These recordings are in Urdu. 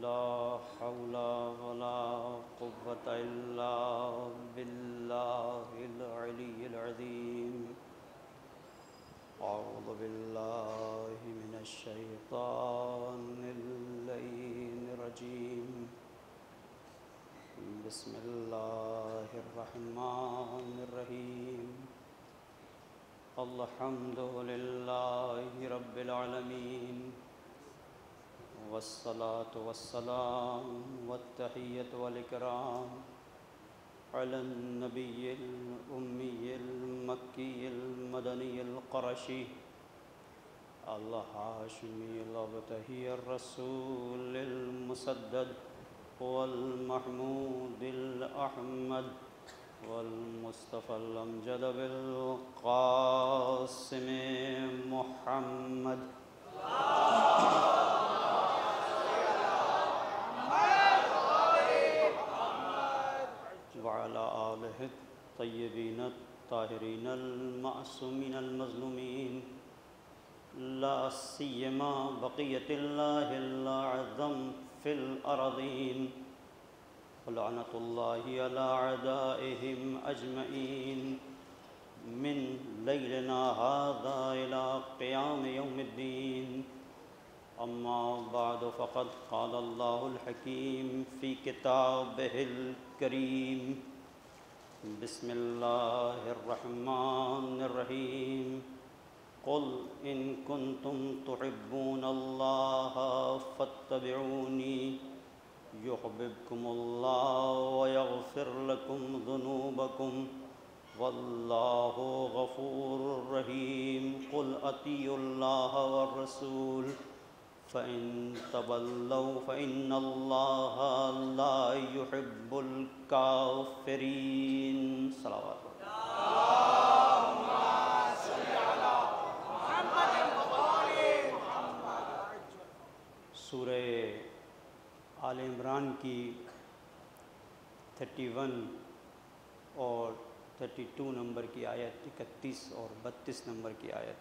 لا حول ولا قوة إلا بالله العلي العظيم أعوذ بالله من الشيطان اللعين الرجيم بسم الله الرحمن الرحيم الحمد لله رب العالمين والصلاة والسلام والتحية والإكرام على النبي الأمي المكي المدني القرشي الهاشمي الأبتهي الرسول المسدد والمحمود الأحمد والمصطفى الأمجد بالقاسم محمد وعلى آله الطيبين الطاهرين المعصومين المظلومين لا سيما بقية الله الأعظم في الأرضين ولعنة الله على أعدائهم أجمعين من ليلنا هذا إلى قيام يوم الدين أما بعد فقد قال الله الحكيم في كتابه الكريم بسم الله الرحمن الرحيم قل إن كنتم تحبون الله فاتبعوني يحببكم الله ويغفر لكم ذنوبكم والله غفور رحيم قل أطيعوا الله والرسول فإن تولوا فإن الله لا يحب الكافرين صلوات اللهم صل على محمد وآل محمد۔ سورہ آل عمران کی 31 اور 32 نمبر کی آیت، 31 اور 32 نمبر کی آیت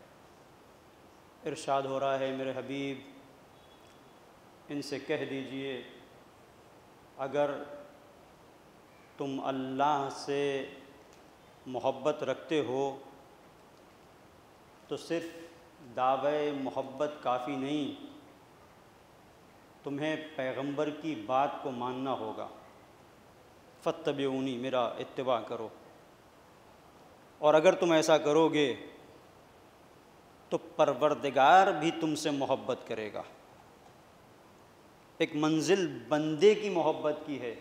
ارشاد ہو رہا ہے میرے حبیب ان سے کہہ دیجئے اگر تم اللہ سے محبت رکھتے ہو تو صرف دعوی محبت کافی نہیں، تمہیں پیغمبر کی بات کو ماننا ہوگا۔ فاتبعونی، میرا اتباع کرو، اور اگر تم ایسا کرو گے تو پروردگار بھی تم سے محبت کرے گا۔ ایک منزل بندے کی محبت کی ہے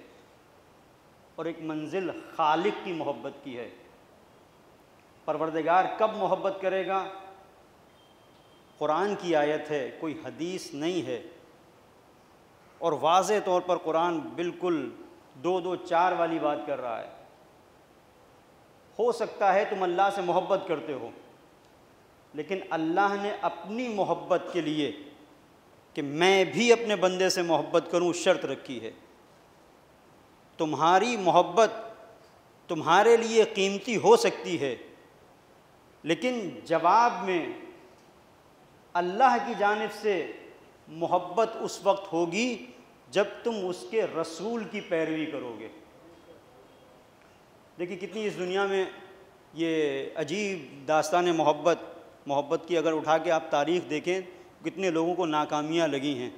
اور ایک منزل خالق کی محبت کی ہے۔ پروردگار کب محبت کرے گا؟ قرآن کی آیت ہے، کوئی حدیث نہیں ہے، اور واضح طور پر قرآن بالکل 2-2-4 والی بات کر رہا ہے۔ ہو سکتا ہے تم اللہ سے محبت کرتے ہو، لیکن اللہ نے اپنی محبت کے لیے کہ میں بھی اپنے بندے سے محبت کروں شرط رکھی ہے۔ تمہاری محبت تمہارے لیے قیمتی ہو سکتی ہے، لیکن جواب میں اللہ کی جانب سے محبت اس وقت ہوگی جب تم اس کے رسول کی پیروی کرو گے۔ دیکھیے کتنی اس دنیا میں یہ عجیب داستان محبت کی اگر اٹھا کے آپ تاریخ دیکھیں، کتنے لوگوں کو ناکامیاں لگی ہیں۔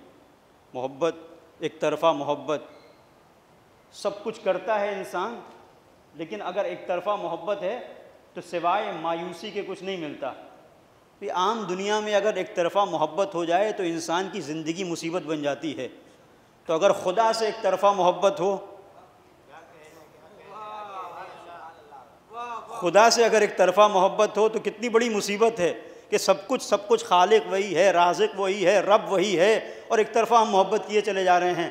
محبت، ایک طرفہ محبت، سب کچھ کرتا ہے انسان، لیکن اگر ایک طرفہ محبت ہے تو سوائے مایوسی کے کچھ نہیں ملتا۔ عام دنیا میں اگر ایک طرفہ محبت ہو جائے تو انسان کی زندگی مصیبت بن جاتی ہے، تو اگر خدا سے ایک طرفہ محبت ہو، خدا سے اگر ایک طرفہ محبت ہو تو کتنی بڑی مصیبت ہے کہ سب کچھ خالق وہی ہے، رازق وہی ہے، رب وہی ہے، اور ایک طرفہ ہم محبت کیے چلے جا رہے ہیں۔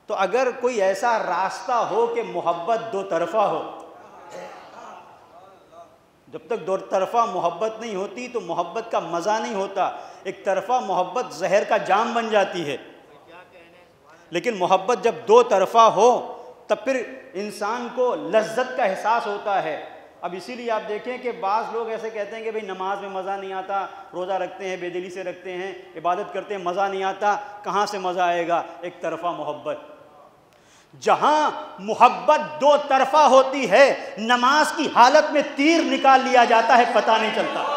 تو اگر کوئی ایسا راستہ ہو کہ محبت 2 طرفہ ہو، جب تک 2 طرفہ محبت نہیں ہوتی تو محبت کا مزہ نہیں ہوتا۔ ایک طرفہ محبت زہر کا جام بن جاتی ہے، لیکن محبت جب 2 طرفہ ہو تب پھر انسان کو لذت کا احساس ہوتا ہے، اب اسی لیے آپ دیکھیں کہ بعض لوگ ایسے کہتے ہیں کہ بھئی نماز میں مزہ نہیں آتا، روزہ رکھتے ہیں، بے دلی سے رکھتے ہیں، عبادت کرتے ہیں، مزہ نہیں آتا. کہاں سے مزہ آئے گا؟ ایک طرفہ محبت. جہاں محبت دو طرفہ ہوتی ہے، نماز کی حالت میں تیر نکال لیا جاتا ہے، پتہ نہیں چلتا.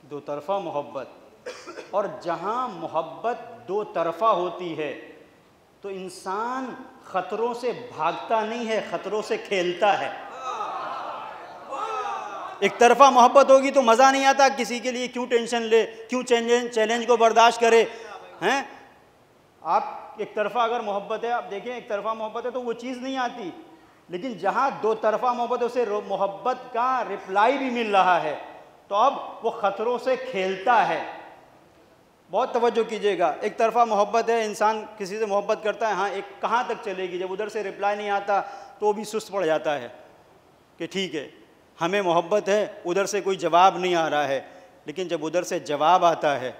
دو طرفہ محبت. اور جہاں محبت دو طرفہ ہوتی ہے تو انسان خطروں سے بھاگتا نہیں ہے، خطروں سے کھیلتا ہے. ایک طرفہ محبت ہوگی تو مزہ نہیں آتا، کسی کے لیے کیوں ٹینشن لے، کیوں چیلنج کو برداشت کرے ہیں. آپ ایک طرفہ اگر محبت ہے، آپ دیکھیں ایک طرفہ محبت ہے تو وہ چیز نہیں آتی. لیکن جہاں دو طرفہ محبت ہے، اسے محبت کا رپلائی بھی مل رہا ہے، تو اب وہ خطروں سے کھیلتا ہے. بہت توجہ کیجئے گا. ایک طرفہ محبت ہے، انسان کسی سے محبت کرتا ہے، ہاں ایک کہاں تک چلے گی. جب ادھر سے رپلائی نہیں آتا تو وہ بھی سست پڑ جاتا ہے کہ ٹھیک ہے ہمیں محبت ہے، ادھر سے کوئی جواب نہیں آ رہا ہے. لیکن جب ادھر سے جواب آتا ہے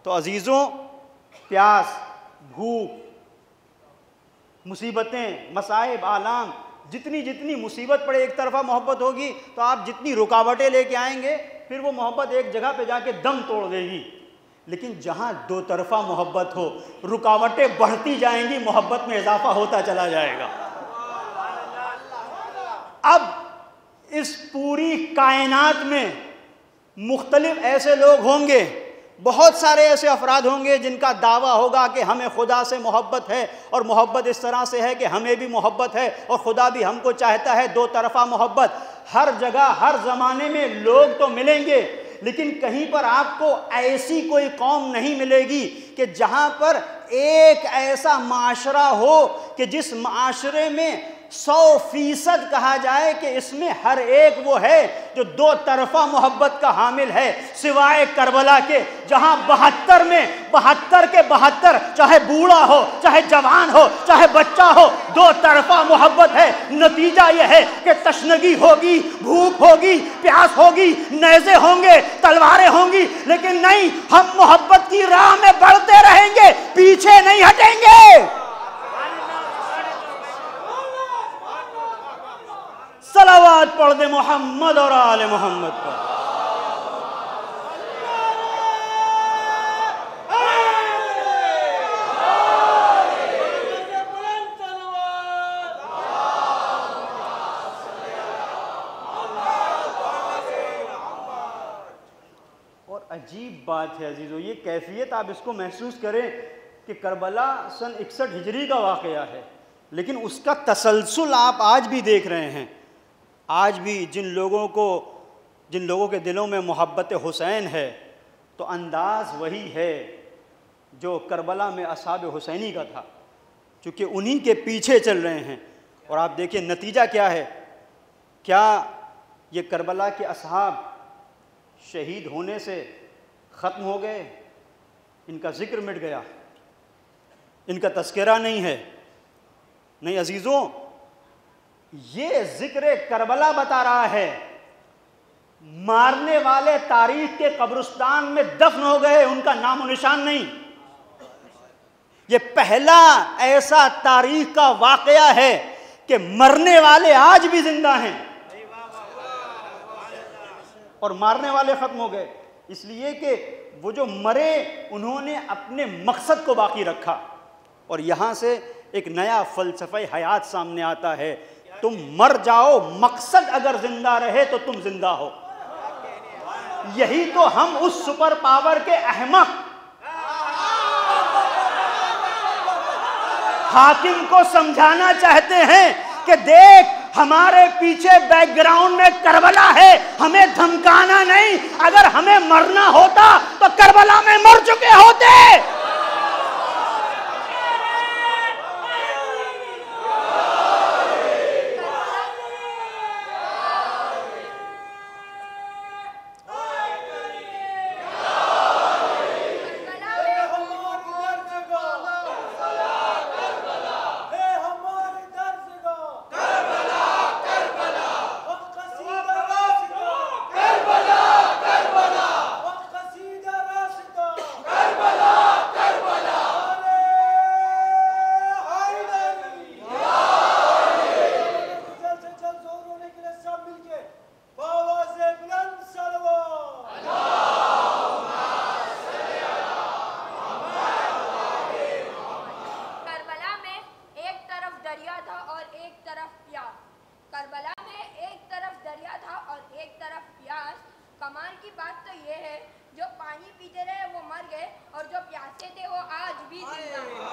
تو عزیزوں، پیاس، بھوک، مصیبتیں، مصائب، آلام، جتنی مصیبت پڑے، ایک طرفہ محبت ہوگی تو آپ جتنی رکاوٹیں لے کے آئیں گے پھر وہ محبت ایک جگہ پہ جا کے دم توڑ دے گی. لیکن جہاں دو طرفہ محبت ہو، رکاوٹیں بڑھتی جائیں گی، محبت میں اضافہ ہوتا چلا جائے گا. اب اس پوری کائنات میں مختلف ایسے لوگ ہوں گے، بہت سارے ایسے افراد ہوں گے جن کا دعویٰ ہوگا کہ ہمیں خدا سے محبت ہے، اور محبت اس طرح سے ہے کہ ہمیں بھی محبت ہے اور خدا بھی ہم کو چاہتا ہے. دو طرفہ محبت. ہر جگہ ہر زمانے میں لوگ تو ملیں گے، لیکن کہیں پر آپ کو ایسی کوئی قوم نہیں ملے گی کہ جہاں پر ایک ایسا معاشرہ ہو کہ جس معاشرے میں 100% کہا جائے کہ اس میں ہر ایک وہ ہے جو دو طرفہ محبت کا حامل ہے، سوائے کربلا کے، جہاں 72 میں 72 کے 72 چاہے بوڑھا ہو، چاہے جوان ہو، چاہے بچہ ہو، دو طرفہ محبت ہے. نتیجہ یہ ہے کہ تشنگی ہوگی، بھوک ہوگی، پیاس ہوگی، نیزے ہوں گے، تلواریں ہوں گی، لیکن نہیں، ہم محبت کی راہ میں بڑھتے رہیں گے، پیچھے نہیں ہٹیں گے. صلوات پڑھ دے محمد اور آل محمد پر. اور عجیب بات ہے عزیزو، یہ کیفیت آپ اس کو محسوس کریں کہ کربلا سن 61 ہجری کا واقعہ ہے، لیکن اس کا تسلسل آپ آج بھی دیکھ رہے ہیں. آج بھی جن لوگوں کے دلوں میں محبت حسین ہے تو انداز وہی ہے جو کربلا میں اصحاب حسینی کا تھا، چونکہ انہی کے پیچھے چل رہے ہیں. اور آپ دیکھیں نتیجہ کیا ہے. کیا یہ کربلا کے اصحاب شہید ہونے سے ختم ہو گئے؟ ان کا ذکر مٹ گیا، ان کا تذکرہ نہیں ہے. نہیں عزیزوں، یہ ذکر کربلا بتا رہا ہے مارنے والے تاریخ کے قبرستان میں دفن ہو گئے، ان کا نام و نشان نہیں. یہ پہلا ایسا تاریخ کا واقعہ ہے کہ مرنے والے آج بھی زندہ ہیں اور مارنے والے ختم ہو گئے. اس لیے کہ وہ جو مرے انہوں نے اپنے مقصد کو باقی رکھا. اور یہاں سے ایک نیا فلسفہ حیات سامنے آتا ہے. تم مر جاؤ، مقصد اگر زندہ رہے تو تم زندہ ہو. یہی تو ہم اس سپر پاور کے احمق حاکم کو سمجھانا چاہتے ہیں کہ دیکھ، ہمارے پیچھے بیک گراؤنڈ میں کربلا ہے، ہمیں دھمکانا نہیں. اگر ہمیں مرنا ہوتا تو کربلا میں مر چکے ہوتے. ہوتے تھے وہ آج بھی زندہ ہیں۔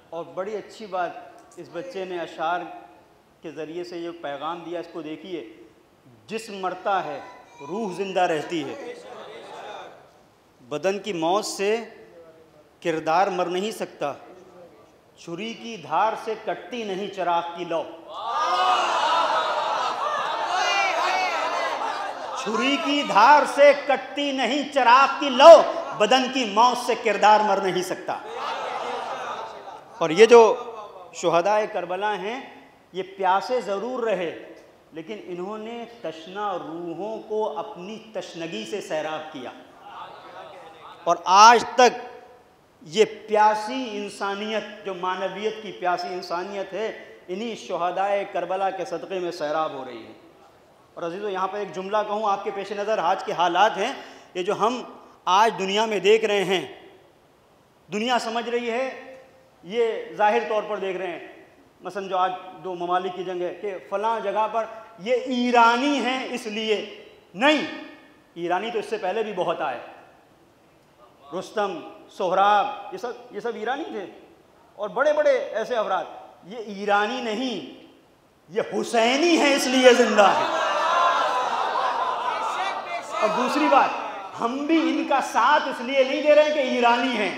اور بڑی اچھی بات اس بچے نے اشعار کے ذریعے سے یہ پیغام دیا، اس کو دیکھیے، جسم مرتا ہے روح زندہ رہتی ہے، بدن کی موت سے کردار مر نہیں سکتا، چھری کی دھار سے کٹتی نہیں چراغ کی لو، چھری کی دھار سے کٹتی نہیں چراغ کی لو، بدن کی موت سے کردار مر نہیں سکتا۔ اور یہ جو شہدائے کربلا ہیں یہ پیاسے ضرور رہے لیکن انہوں نے تشنہ روحوں کو اپنی تشنگی سے سیراب کیا، اور آج تک یہ پیاسی انسانیت جو معنویت کی پیاسی انسانیت ہے انہی شہدائے کربلا کے صدقے میں سیراب ہو رہی ہے۔ اور عزیزو یہاں پر ایک جملہ کہوں آپ کے پیش نظر، آج کے حالات ہیں یہ جو ہم آج دنیا میں دیکھ رہے ہیں، دنیا سمجھ رہی ہے، یہ ظاہر طور پر دیکھ رہے ہیں، مثلا جو آج دو ممالک کی جنگ ہے کہ فلاں جگہ پر یہ ایرانی ہیں اس لیے، نہیں، ایرانی تو اس سے پہلے بھی بہت آئے، رستم، سہراب، یہ سب ایرانی تھے، اور بڑے بڑے ایسے افراد، یہ ایرانی نہیں، یہ حسینی ہیں اس لیے زندہ ہیں۔ اور دوسری بات، ہم بھی ان کا ساتھ اس لیے نہیں دے رہے ہیں کہ ایرانی ہیں،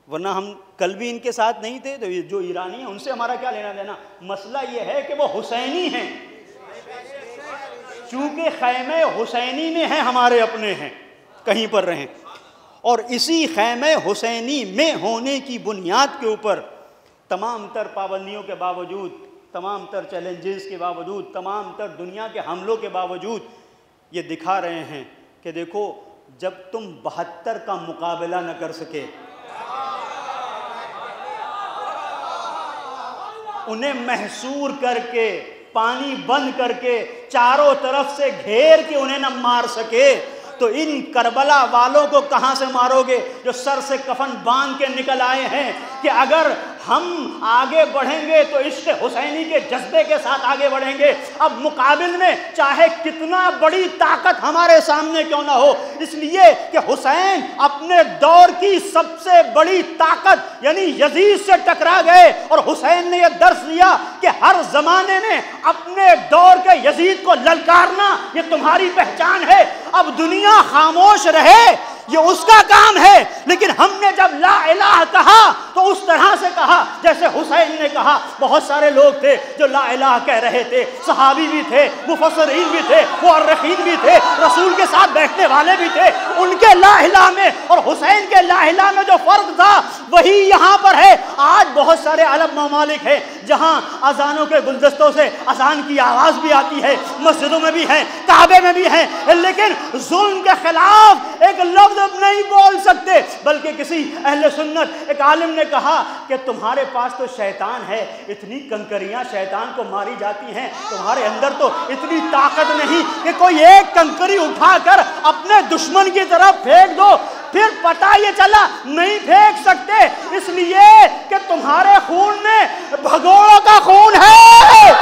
ورنہ ہم کل بھی ان کے ساتھ نہیں تھے، تو جو ایرانی ہیں ان سے ہمارا کیا لینا دینا، مسئلہ یہ ہے کہ وہ حسینی ہیں، چونکہ خیمہ حسینی میں ہیں، ہمارے اپنے ہیں، کہیں پر رہیں، اور اسی خیمہ حسینی میں ہونے کی بنیاد کے اوپر تمام تر پابندیوں کے باوجود، تمام تر چیلنجز کے باوجود، تمام تر دنیا کے حملوں کے باوجود یہ دکھا رہے ہیں کہ دیکھو جب تم 72 کا مقابلہ نہ کر سکے، انہیں محصور کر کے، پانی بند کر کے، چاروں طرف سے گھیر کے انہیں نہ مار سکے، تو ان کربلا والوں کو کہاں سے مارو گے جو سر سے کفن باندھ کے نکل آئے ہیں کہ اگر ہم آگے بڑھیں گے تو عشق حسینی کے جذبے کے ساتھ آگے بڑھیں گے، اب مقابل میں چاہے کتنا بڑی طاقت ہمارے سامنے کیوں نہ ہو، اس لیے کہ حسین اپنے دور کی سب سے بڑی طاقت یعنی یزید سے ٹکرا گئے، اور حسین نے یہ درس دیا کہ ہر زمانے میں اپنے دور کے یزید کو للکارنا یہ تمہاری پہچان ہے، اب دنیا خاموش رہے یہ اس کا کام ہے، لیکن ہم نے جب لا الہ کہا تو اس طرح سے کہا جیسے حسین نے کہا۔ بہت سارے لوگ تھے جو لا الہ کہہ رہے تھے، صحابی بھی تھے، مفسرین بھی تھے، مؤرخین بھی تھے، رسول کے ساتھ بیٹھنے والے بھی تھے، ان کے لا الہ میں اور حسین کے لا الہ میں جو فرق تھا وہی یہاں پر ہے۔ آج بہت سارے عرب ممالک ہیں جہاں اذانوں کے گلدستوں سے اذان کی آواز بھی آتی ہے، مسجدوں میں بھی ہیں، کعبے میں بھی ہیں، لیکن ظلم کے خلاف ایک لفظ نہیں بول سکتے، بلکہ کسی اہل سنت ایک عالم نے کہا کہ تمہارے پاس تو شیطان ہے، اتنی کنکریاں شیطان کو ماری جاتی ہیں، تمہارے اندر تو اتنی طاقت نہیں کہ کوئی ایک کنکری اٹھا کر اپنے دشمن کی طرف پھینک دو۔ پھر پتہ یہ چلا نہیں پھینک سکتے اس لیے کہ تمہارے خون میں بھگوڑوں کا خون ہے۔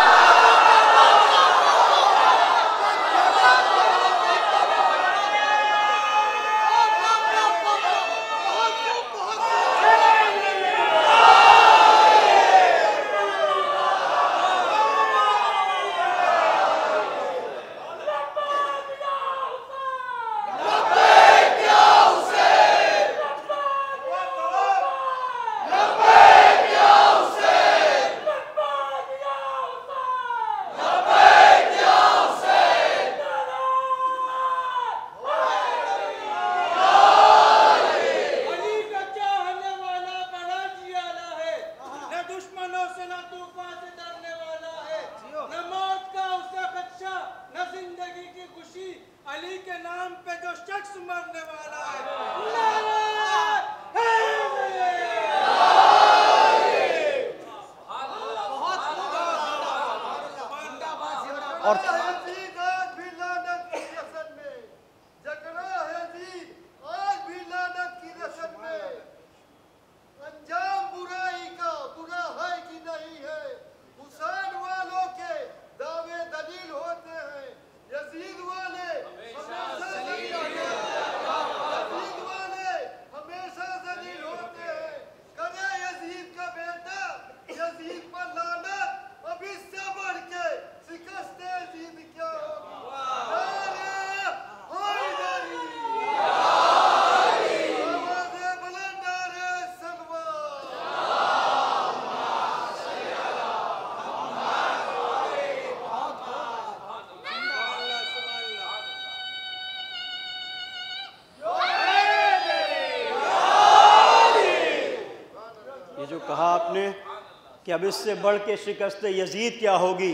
کہ اب اس سے بڑھ کے شکست یزید کیا ہوگی۔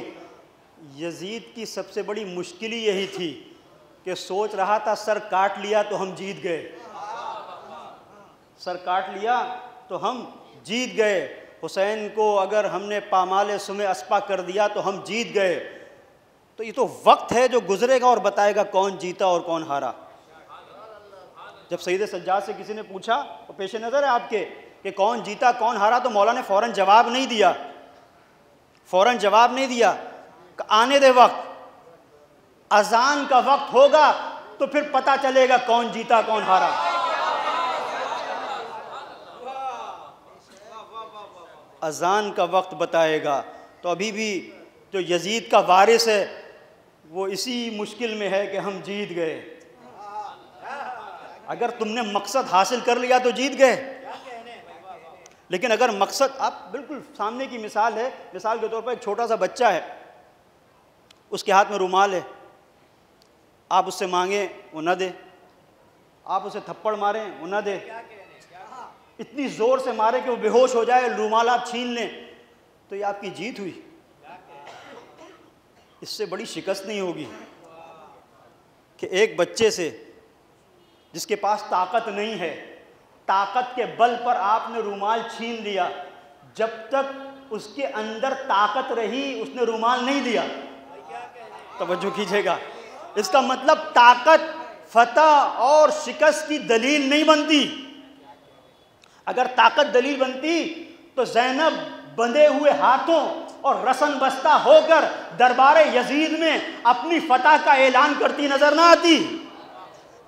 یزید کی سب سے بڑی مشکل ہی یہی تھی کہ سوچ رہا تھا سر کاٹ لیا تو ہم جیت گئے، سر کاٹ لیا تو ہم جیت گئے، حسین کو اگر ہم نے پامال سم اسپا کر دیا تو ہم جیت گئے۔ تو یہ تو وقت ہے جو گزرے گا اور بتائے گا کون جیتا اور کون ہارا۔ جب سید سجاد سے کسی نے پوچھا، اور پیش نظر ہے آپ کے کہ کون جیتا کون ہارا، تو مولا نے فوراً جواب نہیں دیا، فوراً جواب نہیں دیا، آنے دے وقت، اذان کا وقت ہوگا تو پھر پتہ چلے گا کون جیتا کون ہارا۔ اذان کا وقت بتائے گا۔ تو ابھی بھی جو یزید کا وارث ہے وہ اسی مشکل میں ہے کہ ہم جیت گئے۔ اگر تم نے مقصد حاصل کر لیا تو جیت گئے، لیکن اگر مقصد، آپ بالکل سامنے کی مثال ہے، مثال کے طور پر ایک چھوٹا سا بچہ ہے، اس کے ہاتھ میں رومال ہے، آپ اس سے مانگیں وہ نہ دے، آپ اسے تھپڑ ماریں وہ نہ دے، اتنی زور سے مارے کہ وہ بے ہوش ہو جائے، رومال آپ چھین لیں، تو یہ آپ کی جیت ہوئی؟ اس سے بڑی شکست نہیں ہوگی کہ ایک بچے سے جس کے پاس طاقت نہیں ہے، طاقت کے بل پر آپ نے رومال چھین لیا، جب تک اس کے اندر طاقت رہی اس نے رومال نہیں دیا۔ توجہ کیجئے گا، اس کا مطلب طاقت فتح اور شکست کی دلیل نہیں بنتی۔ اگر طاقت دلیل بنتی تو زینب بندھے ہوئے ہاتھوں اور رسن بستہ ہو کر دربار یزید میں اپنی فتح کا اعلان کرتی نظر نہ آتی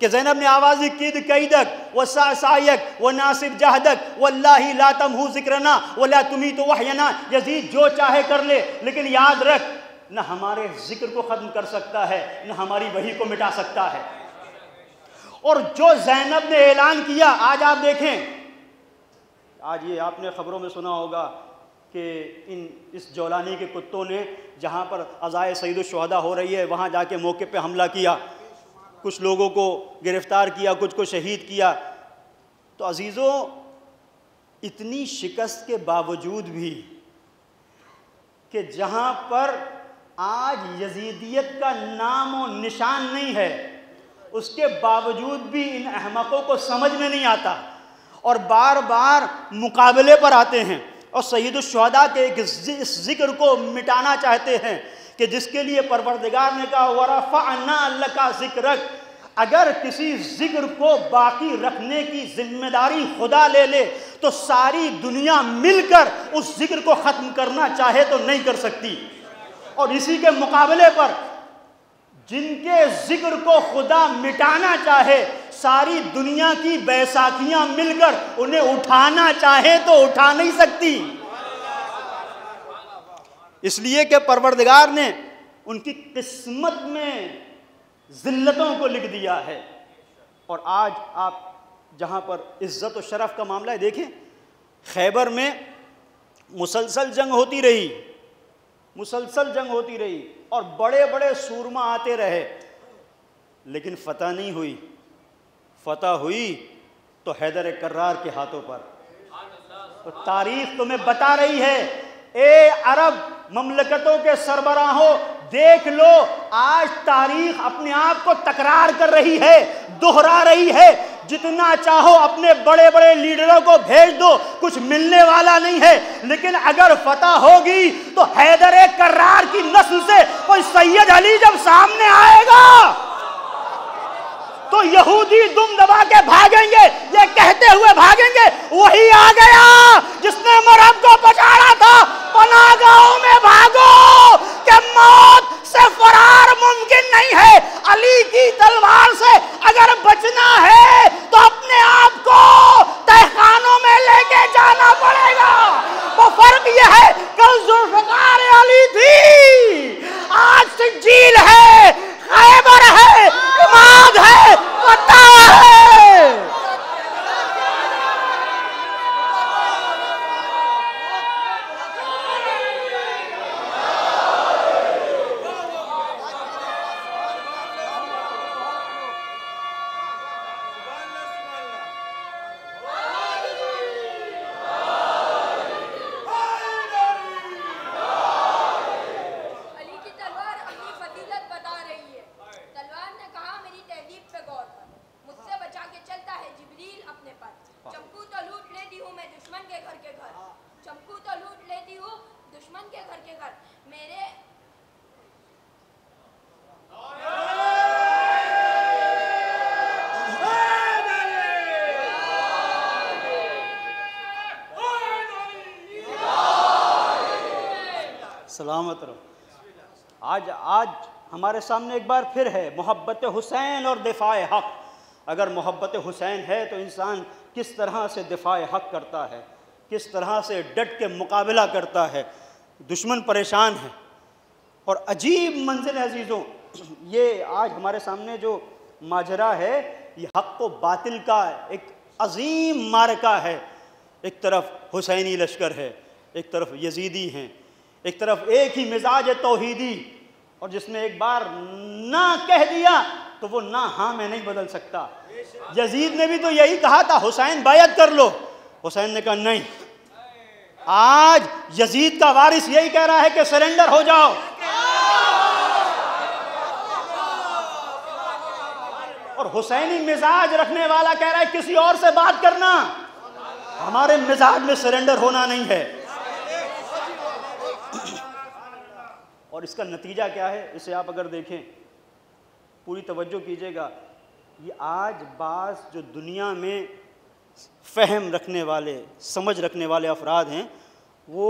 کہ زینب نے آواز دی قید قیدک وسعیک وناصب جہدک واللہ لا تمحو ذکرنا ولا تمیت وحینا، یزید جو چاہے کر لے، لیکن یاد رکھ نہ ہمارے ذکر کو ختم کر سکتا ہے نہ ہماری وحی کو مٹا سکتا ہے۔ اور جو زینب نے اعلان کیا، آج آپ دیکھیں، آج یہ آپ نے خبروں میں سنا ہوگا کہ اس جولانی کے کتوں نے جہاں پر عزائے سید الشہداء ہو رہی ہے وہاں جا کے موقع پہ حملہ کیا، کچھ لوگوں کو گرفتار کیا، کچھ کو شہید کیا۔ تو عزیزوں، اتنی شکست کے باوجود بھی کہ جہاں پر آج یزیدیت کا نام و نشان نہیں ہے، اس کے باوجود بھی ان احمقوں کو سمجھ میں نہیں آتا اور بار بار مقابلے پر آتے ہیں اور سید الشہداء کے اس ذکر کو مٹانا چاہتے ہیں کہ جس کے لیے پروردگار نے کہا وَرَفَعْنَا لَكَ ذِكْرَكَ۔ اگر کسی ذکر کو باقی رکھنے کی ذمہ داری خدا لے لے تو ساری دنیا مل کر اس ذکر کو ختم کرنا چاہے تو نہیں کر سکتی۔ اور اسی کے مقابلے پر جن کے ذکر کو خدا مٹانا چاہے، ساری دنیا کی بیساکھیاں مل کر انہیں اٹھانا چاہے تو اٹھا نہیں سکتی، اس لیے کہ پروردگار نے ان کی قسمت میں ذلتوں کو لکھ دیا ہے۔ اور آج آپ جہاں پر عزت و شرف کا معاملہ ہے، دیکھیں خیبر میں مسلسل جنگ ہوتی رہی، مسلسل جنگ ہوتی رہی اور بڑے بڑے سورما آتے رہے، لیکن فتح نہیں ہوئی۔ فتح ہوئی تو حیدر کرار کے ہاتھوں پر۔ تو تاریخ تمہیں بتا رہی ہے، اے عرب مملکتوں کے سربراہوں، دیکھ لو آج تاریخ اپنے آپ کو تکرار کر رہی ہے، دہرا رہی ہے۔ جتنا چاہو اپنے بڑے بڑے لیڈروں کو بھیج دو، کچھ ملنے والا نہیں ہے، لیکن اگر فتح ہوگی تو حیدر کرار کی نسل سے کوئی سید علی جب سامنے آئے گا تو یہودی دم دبا کے بھاگیں گے، یہ کہتے ہوئے بھاگیں گے وہی آ گیا جس نے مرہم کو پچاڑا تھا، پناہ گاہوں میں بھاگو کہ موت سے فرار ممکن نہیں ہے۔ علی کی تلوار سے اگر بچنا ہے تو اپنے آپ کو تہخانوں میں لے کے جانا پڑے گا۔ وہ فرق یہ ہے، کل ذوالفقار علی تھی، آج سجیل ہے، خیبر ہے، اماد ہے، فتح ہے۔ سلامت رہو. آج ہمارے سامنے ایک بار پھر ہے محبت حسین اور دفاع حق. اگر محبت حسین ہے تو انسان کس طرح سے دفاع حق کرتا ہے, کس طرح سے ڈٹ کے مقابلہ کرتا ہے. دشمن پریشان ہے اور عجیب منزل ہے عزیزوں. یہ آج ہمارے سامنے جو ماجرا ہے یہ حق و باطل کا ایک عظیم معرکہ ہے. ایک طرف حسینی لشکر ہے, ایک طرف یزیدی ہیں, ایک طرف ایک ہی مزاج توحیدی, اور جس نے ایک بار نہ کہہ دیا تو وہ نہ ہاں میں نہیں بدل سکتا. یزید نے بھی تو یہی کہا تھا حسین بیعت کر لو, حسین نے کہا نہیں. آج یزید کا وارث یہی کہہ رہا ہے کہ سرنڈر ہو جاؤ. اور حسینی مزاج رکھنے والا کہہ رہا ہے کسی اور سے بات کرنا, ہمارے مزاج میں سرنڈر ہونا نہیں ہے. اور اس کا نتیجہ کیا ہے اسے آپ اگر دیکھیں, پوری توجہ کیجئے گا. یہ آج بعض جو دنیا میں فہم رکھنے والے, سمجھ رکھنے والے افراد ہیں وہ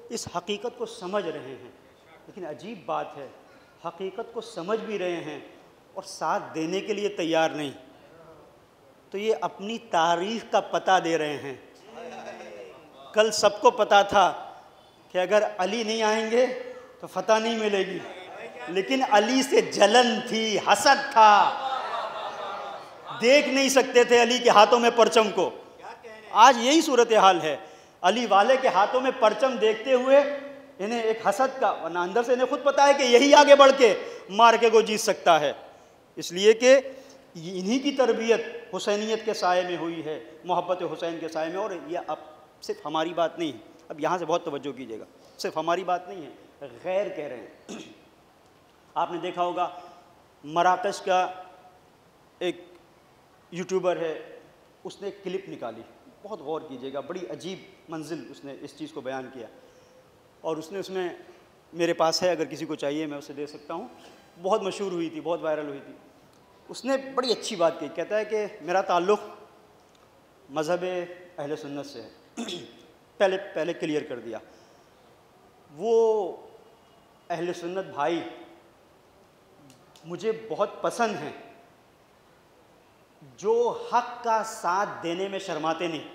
اس حقیقت کو سمجھ رہے ہیں, لیکن عجیب بات ہے حقیقت کو سمجھ بھی رہے ہیں اور ساتھ دینے کے لیے تیار نہیں. تو یہ اپنی تاریخ کا پتہ دے رہے ہیں. کل سب کو پتہ تھا کہ اگر علی نہیں آئیں گے تو فتح نہیں ملے گی, لیکن علی سے جلن تھی, حسد تھا, دیکھ نہیں سکتے تھے علی کے ہاتھوں میں پرچم کو. آج یہی صورتحال ہے. علی والے کے ہاتھوں میں پرچم دیکھتے ہوئے انہیں ایک حسد کا, ورنہ اندر سے انہیں خود پتا ہے کہ یہی آگے بڑھ کے مارکے کو جیت سکتا ہے. اس لیے کہ انہی کی تربیت حسینیت کے سائے میں ہوئی ہے, محبت حسین کے سائے میں. اور یہ اب صرف ہماری بات نہیں ہے, اب یہاں سے بہت توجہ کیجیے گا, صرف ہماری بات نہیں ہے, غیر کہہ رہے ہیں. آپ نے دیکھا ہوگا مراکش کا ایک یوٹیوبر ہے, اس نے ایک کلپ نکالی, بہت غور کیجیے گا, بڑی عجیب منزل اس نے اس چیز کو بیان کیا. اور اس میں میرے پاس ہے, اگر کسی کو چاہیے میں اسے دے سکتا ہوں. بہت مشہور ہوئی تھی, بہت وائرل ہوئی تھی. اس نے بڑی اچھی بات کی, کہتا ہے کہ میرا تعلق مذہب اہل سنت سے ہے. پہلے کلیئر کر دیا. وہ اہل سنت بھائی مجھے بہت پسند ہیں جو حق کا ساتھ دینے میں شرماتے نہیں.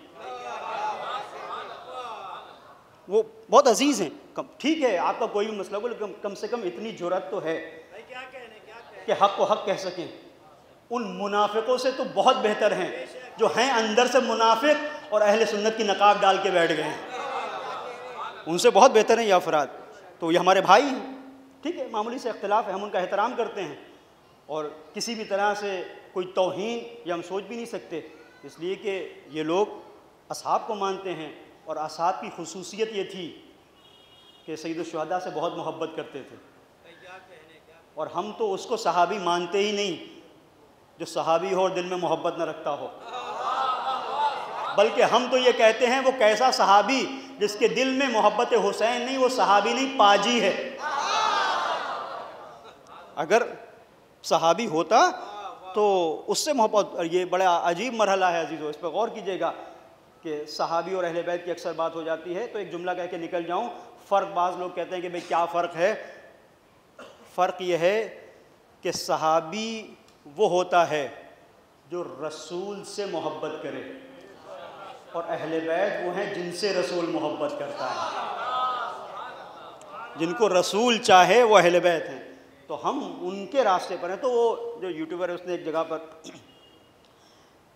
وہ بہت عزیز ہیں. ٹھیک ہے آپ کا کوئی بھی مسئلہ ہو, لیکن کم سے کم اتنی جرأت تو ہے کہ حق کو حق کہہ سکیں. ان منافقوں سے تو بہت بہتر ہیں جو ہیں اندر سے منافق اور اہل سنت کی نقاب ڈال کے بیٹھ گئے ہیں. ان سے بہت بہتر ہیں یہ افراد. تو یہ ہمارے بھائی ہیں, ٹھیک ہے, معمولی سے اختلاف ہے, ہم ان کا احترام کرتے ہیں, اور کسی بھی طرح سے کوئی توہین یا ہم سوچ بھی نہیں سکتے, اس لیے کہ یہ لوگ اصحاب کو مانتے ہیں. اور اصحاب کی خصوصیت یہ تھی کہ سید الشہداء سے بہت محبت کرتے تھے. اور ہم تو اس کو صحابی مانتے ہی نہیں جو صحابی ہو اور دل میں محبت نہ رکھتا ہو, بلکہ ہم تو یہ کہتے ہیں وہ کیسا صحابی جس کے دل میں محبت حسین نہیں, وہ صحابی نہیں پاجی ہے. اگر صحابی ہوتا تو اس سے محبت. یہ بڑا عجیب مرحلہ ہے عزیزو, اس پہ غور کیجئے گا کہ صحابی اور اہل بیت کی اکثر بات ہو جاتی ہے. تو ایک جملہ کہہ کے نکل جاؤں, فرق بعض لوگ کہتے ہیں کہ بھئی کیا فرق ہے. فرق یہ ہے کہ صحابی وہ ہوتا ہے جو رسول سے محبت کرے, اور اہل بیت وہ ہیں جن سے رسول محبت کرتا ہے. جن کو رسول چاہے وہ اہل بیت ہیں, تو ہم ان کے راستے پر ہیں. تو وہ جو یوٹیوبر ہے اس نے ایک جگہ پر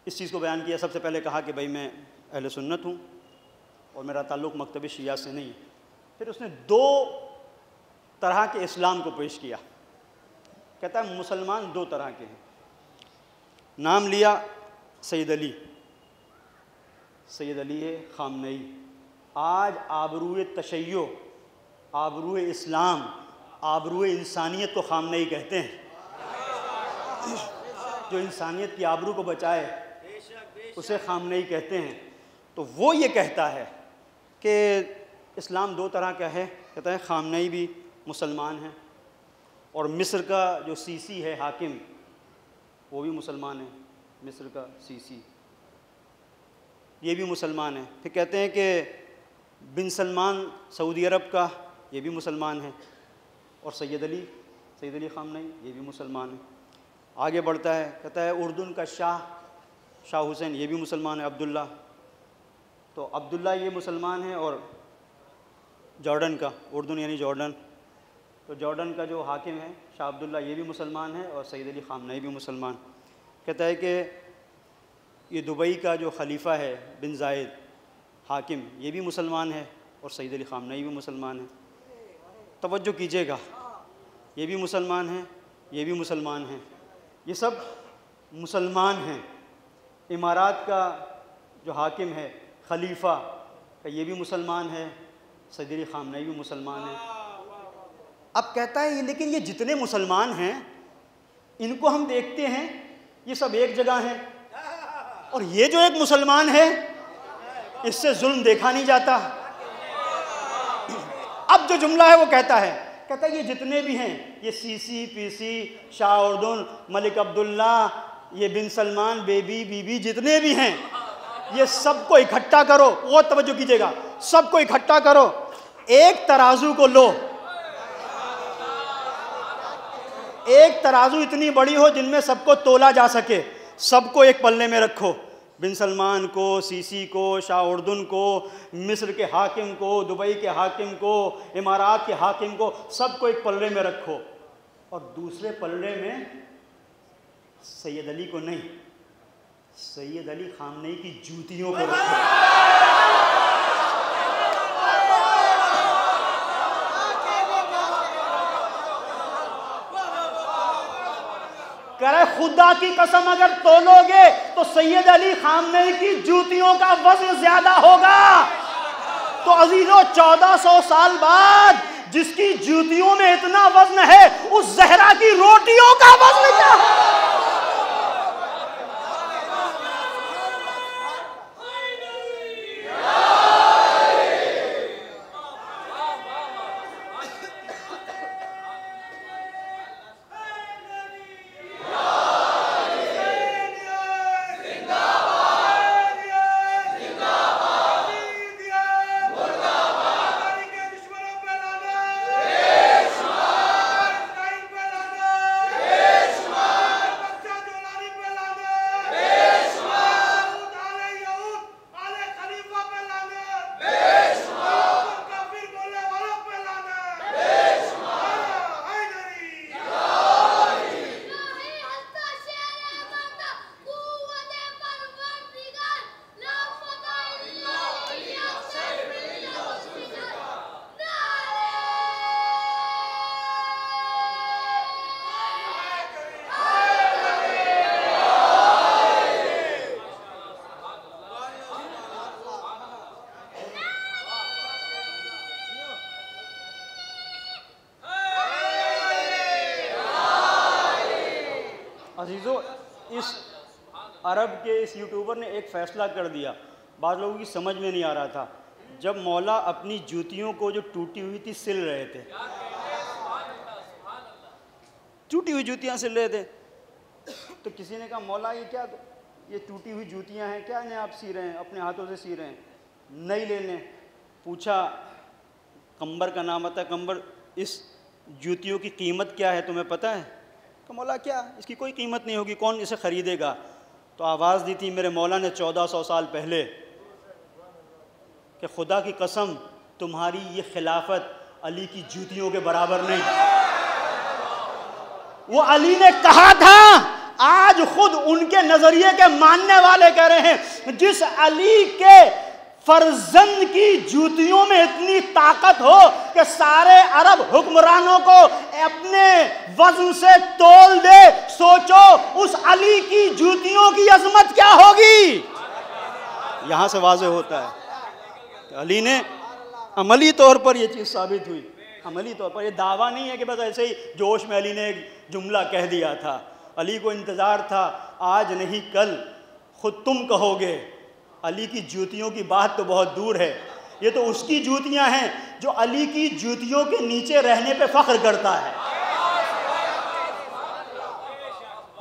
اس چیز کو بیان کیا. سب سے پہلے کہا کہ بھئی میں اہل سنت ہوں اور میرا تعلق مکتب شیعہ سے نہیں. پھر اس نے دو طرح کے اسلام کو پیش کیا. کہتا ہے مسلمان دو طرح کے ہیں. نام لیا سید علی. سید علی ہے خامنئی. آج آبروئے تشیع, آبروئے اسلام, آبروئے انسانیت کو خامنئی کہتے ہیں. جو انسانیت کی آبرو کو بچائے اسے خامنئی کہتے ہیں. تو وہ یہ کہتا ہے کہ اسلام دو طرح کا ہے. کہتا ہے خامنئی بھی مسلمان ہیں, اور مصر کا جو سیسی ہے حاکم وہ بھی مسلمان ہے. مصر کا سیسی یہ بھی مسلمان ہے. پھر کہتے ہیں کہ بن سلمان سعودی عرب کا یہ بھی مسلمان ہیں، اور سید علی خامنئی یہ بھی مسلمان ہیں۔ آگے بڑھتا ہے، کہتا ہے اردن کا شاہ حسین یہ بھی مسلمان ہے، عبداللہ، تو عبداللہ یہ مسلمان ہے، اور جارڈن کا، اردن یعنی جارڈن، تو جارڈن کا جو حاکم ہے شاہ عبداللہ یہ بھی مسلمان ہے، اور سید علی خامنئی بھی مسلمان۔ کہتا ہے کہ یہ دبئی کا جو خلیفہ ہے بن زائد حاکم یہ بھی مسلمان ہے، اور سید علی خامنئی بھی مسلمان ہے۔ توجہ کیجیے گا، یہ بھی مسلمان ہیں، یہ بھی مسلمان ہیں، یہ سب مسلمان ہیں۔ امارات کا جو حاکم ہے خلیفہ کہ یہ بھی مسلمان ہے، سید علی خامنئی بھی مسلمان ہے۔ اب کہتا ہے لیکن یہ جتنے مسلمان ہیں ان کو ہم دیکھتے ہیں یہ سب ایک جگہ ہیں، اور یہ جو ایک مسلمان ہے اس سے ظلم دیکھا نہیں جاتا۔ اب جو جملہ ہے وہ کہتا ہے یہ جتنے بھی ہیں، یہ سی سی پی سی، شاہ اردن، ملک عبداللہ، یہ بن سلمان، بی بی جتنے بھی ہیں یہ سب کو اکٹھا کرو، وہ توجہ کیجیے گا، سب کو اکٹھا کرو، ایک ترازو کو لو، ایک ترازو اتنی بڑی ہو جن میں سب کو تولا جا سکے، سب کو ایک پلے میں رکھو، بن سلمان کو، سی سی کو، شاہ اردن کو، مصر کے حاکم کو، دبئی کے حاکم کو، امارات کے حاکم کو، سب کو ایک پلے میں رکھو، اور دوسرے پلے میں سید علی کو نہیں، سید علی خامنئی کی جوتیوں کو رکھو۔ کرے خدا کی قسم اگر تولو گے تو سید علی خامنئی کی جوتیوں کا وزن زیادہ ہوگا۔ تو عزیزو 1400 سال بعد جس کی جوتیوں میں اتنا وزن ہے اس زہرا کی روٹیوں کا وزن کیا ہے؟ عزیزو اس عرب کے اس یوٹیوبر نے ایک فیصلہ کر دیا، بعض لوگوں کی سمجھ میں نہیں آ رہا تھا، جب مولا اپنی جوتیوں کو جو ٹوٹی ہوئی تھی سل رہے تھے، ٹوٹی ہوئی جوتیاں سل رہے تھے، تو کسی نے کہا مولا یہ کیا، یہ ٹوٹی ہوئی جوتیاں ہیں کیا انہیں آپ سی رہے ہیں، اپنے ہاتھوں سے سی رہے ہیں؟ نہیں لے لیں۔ پوچھا، قمبر کا نام آتا ہے، قمبر اس جوتیوں کی قیمت کیا ہے تمہیں پتہ ہے؟ کہ مولا کیا، اس کی کوئی قیمت نہیں ہوگی، کون اسے خریدے گا؟ تو آواز دی تھی میرے مولا نے 1400 سال پہلے کہ خدا کی قسم تمہاری یہ خلافت علی کی جوتیوں کے برابر نہیں۔ وہ علی نے کہا تھا، آج خود ان کے نظریے کے ماننے والے کہہ رہے ہیں جس علی کے فرزند کی جوتیوں میں اتنی طاقت ہو کہ سارے عرب حکمرانوں کو اپنے وزن سے تول دے، سوچو اس علی کی جوتیوں کی عظمت کیا ہوگی۔ یہاں سے واضح ہوتا ہے کہ علی نے عملی طور پر یہ چیز ثابت ہوئی، عملی طور پر، یہ دعویٰ نہیں ہے کہ بس ایسے ہی جوش میں علی نے ایک جملہ کہہ دیا تھا، علی کو انتظار تھا، آج نہیں کل خود تم کہو گے۔ علی کی جوتیوں کی بات تو بہت دور ہے، یہ تو اس کی جوتیاں ہیں جو علی کی جوتیوں کے نیچے رہنے پہ فخر کرتا ہے،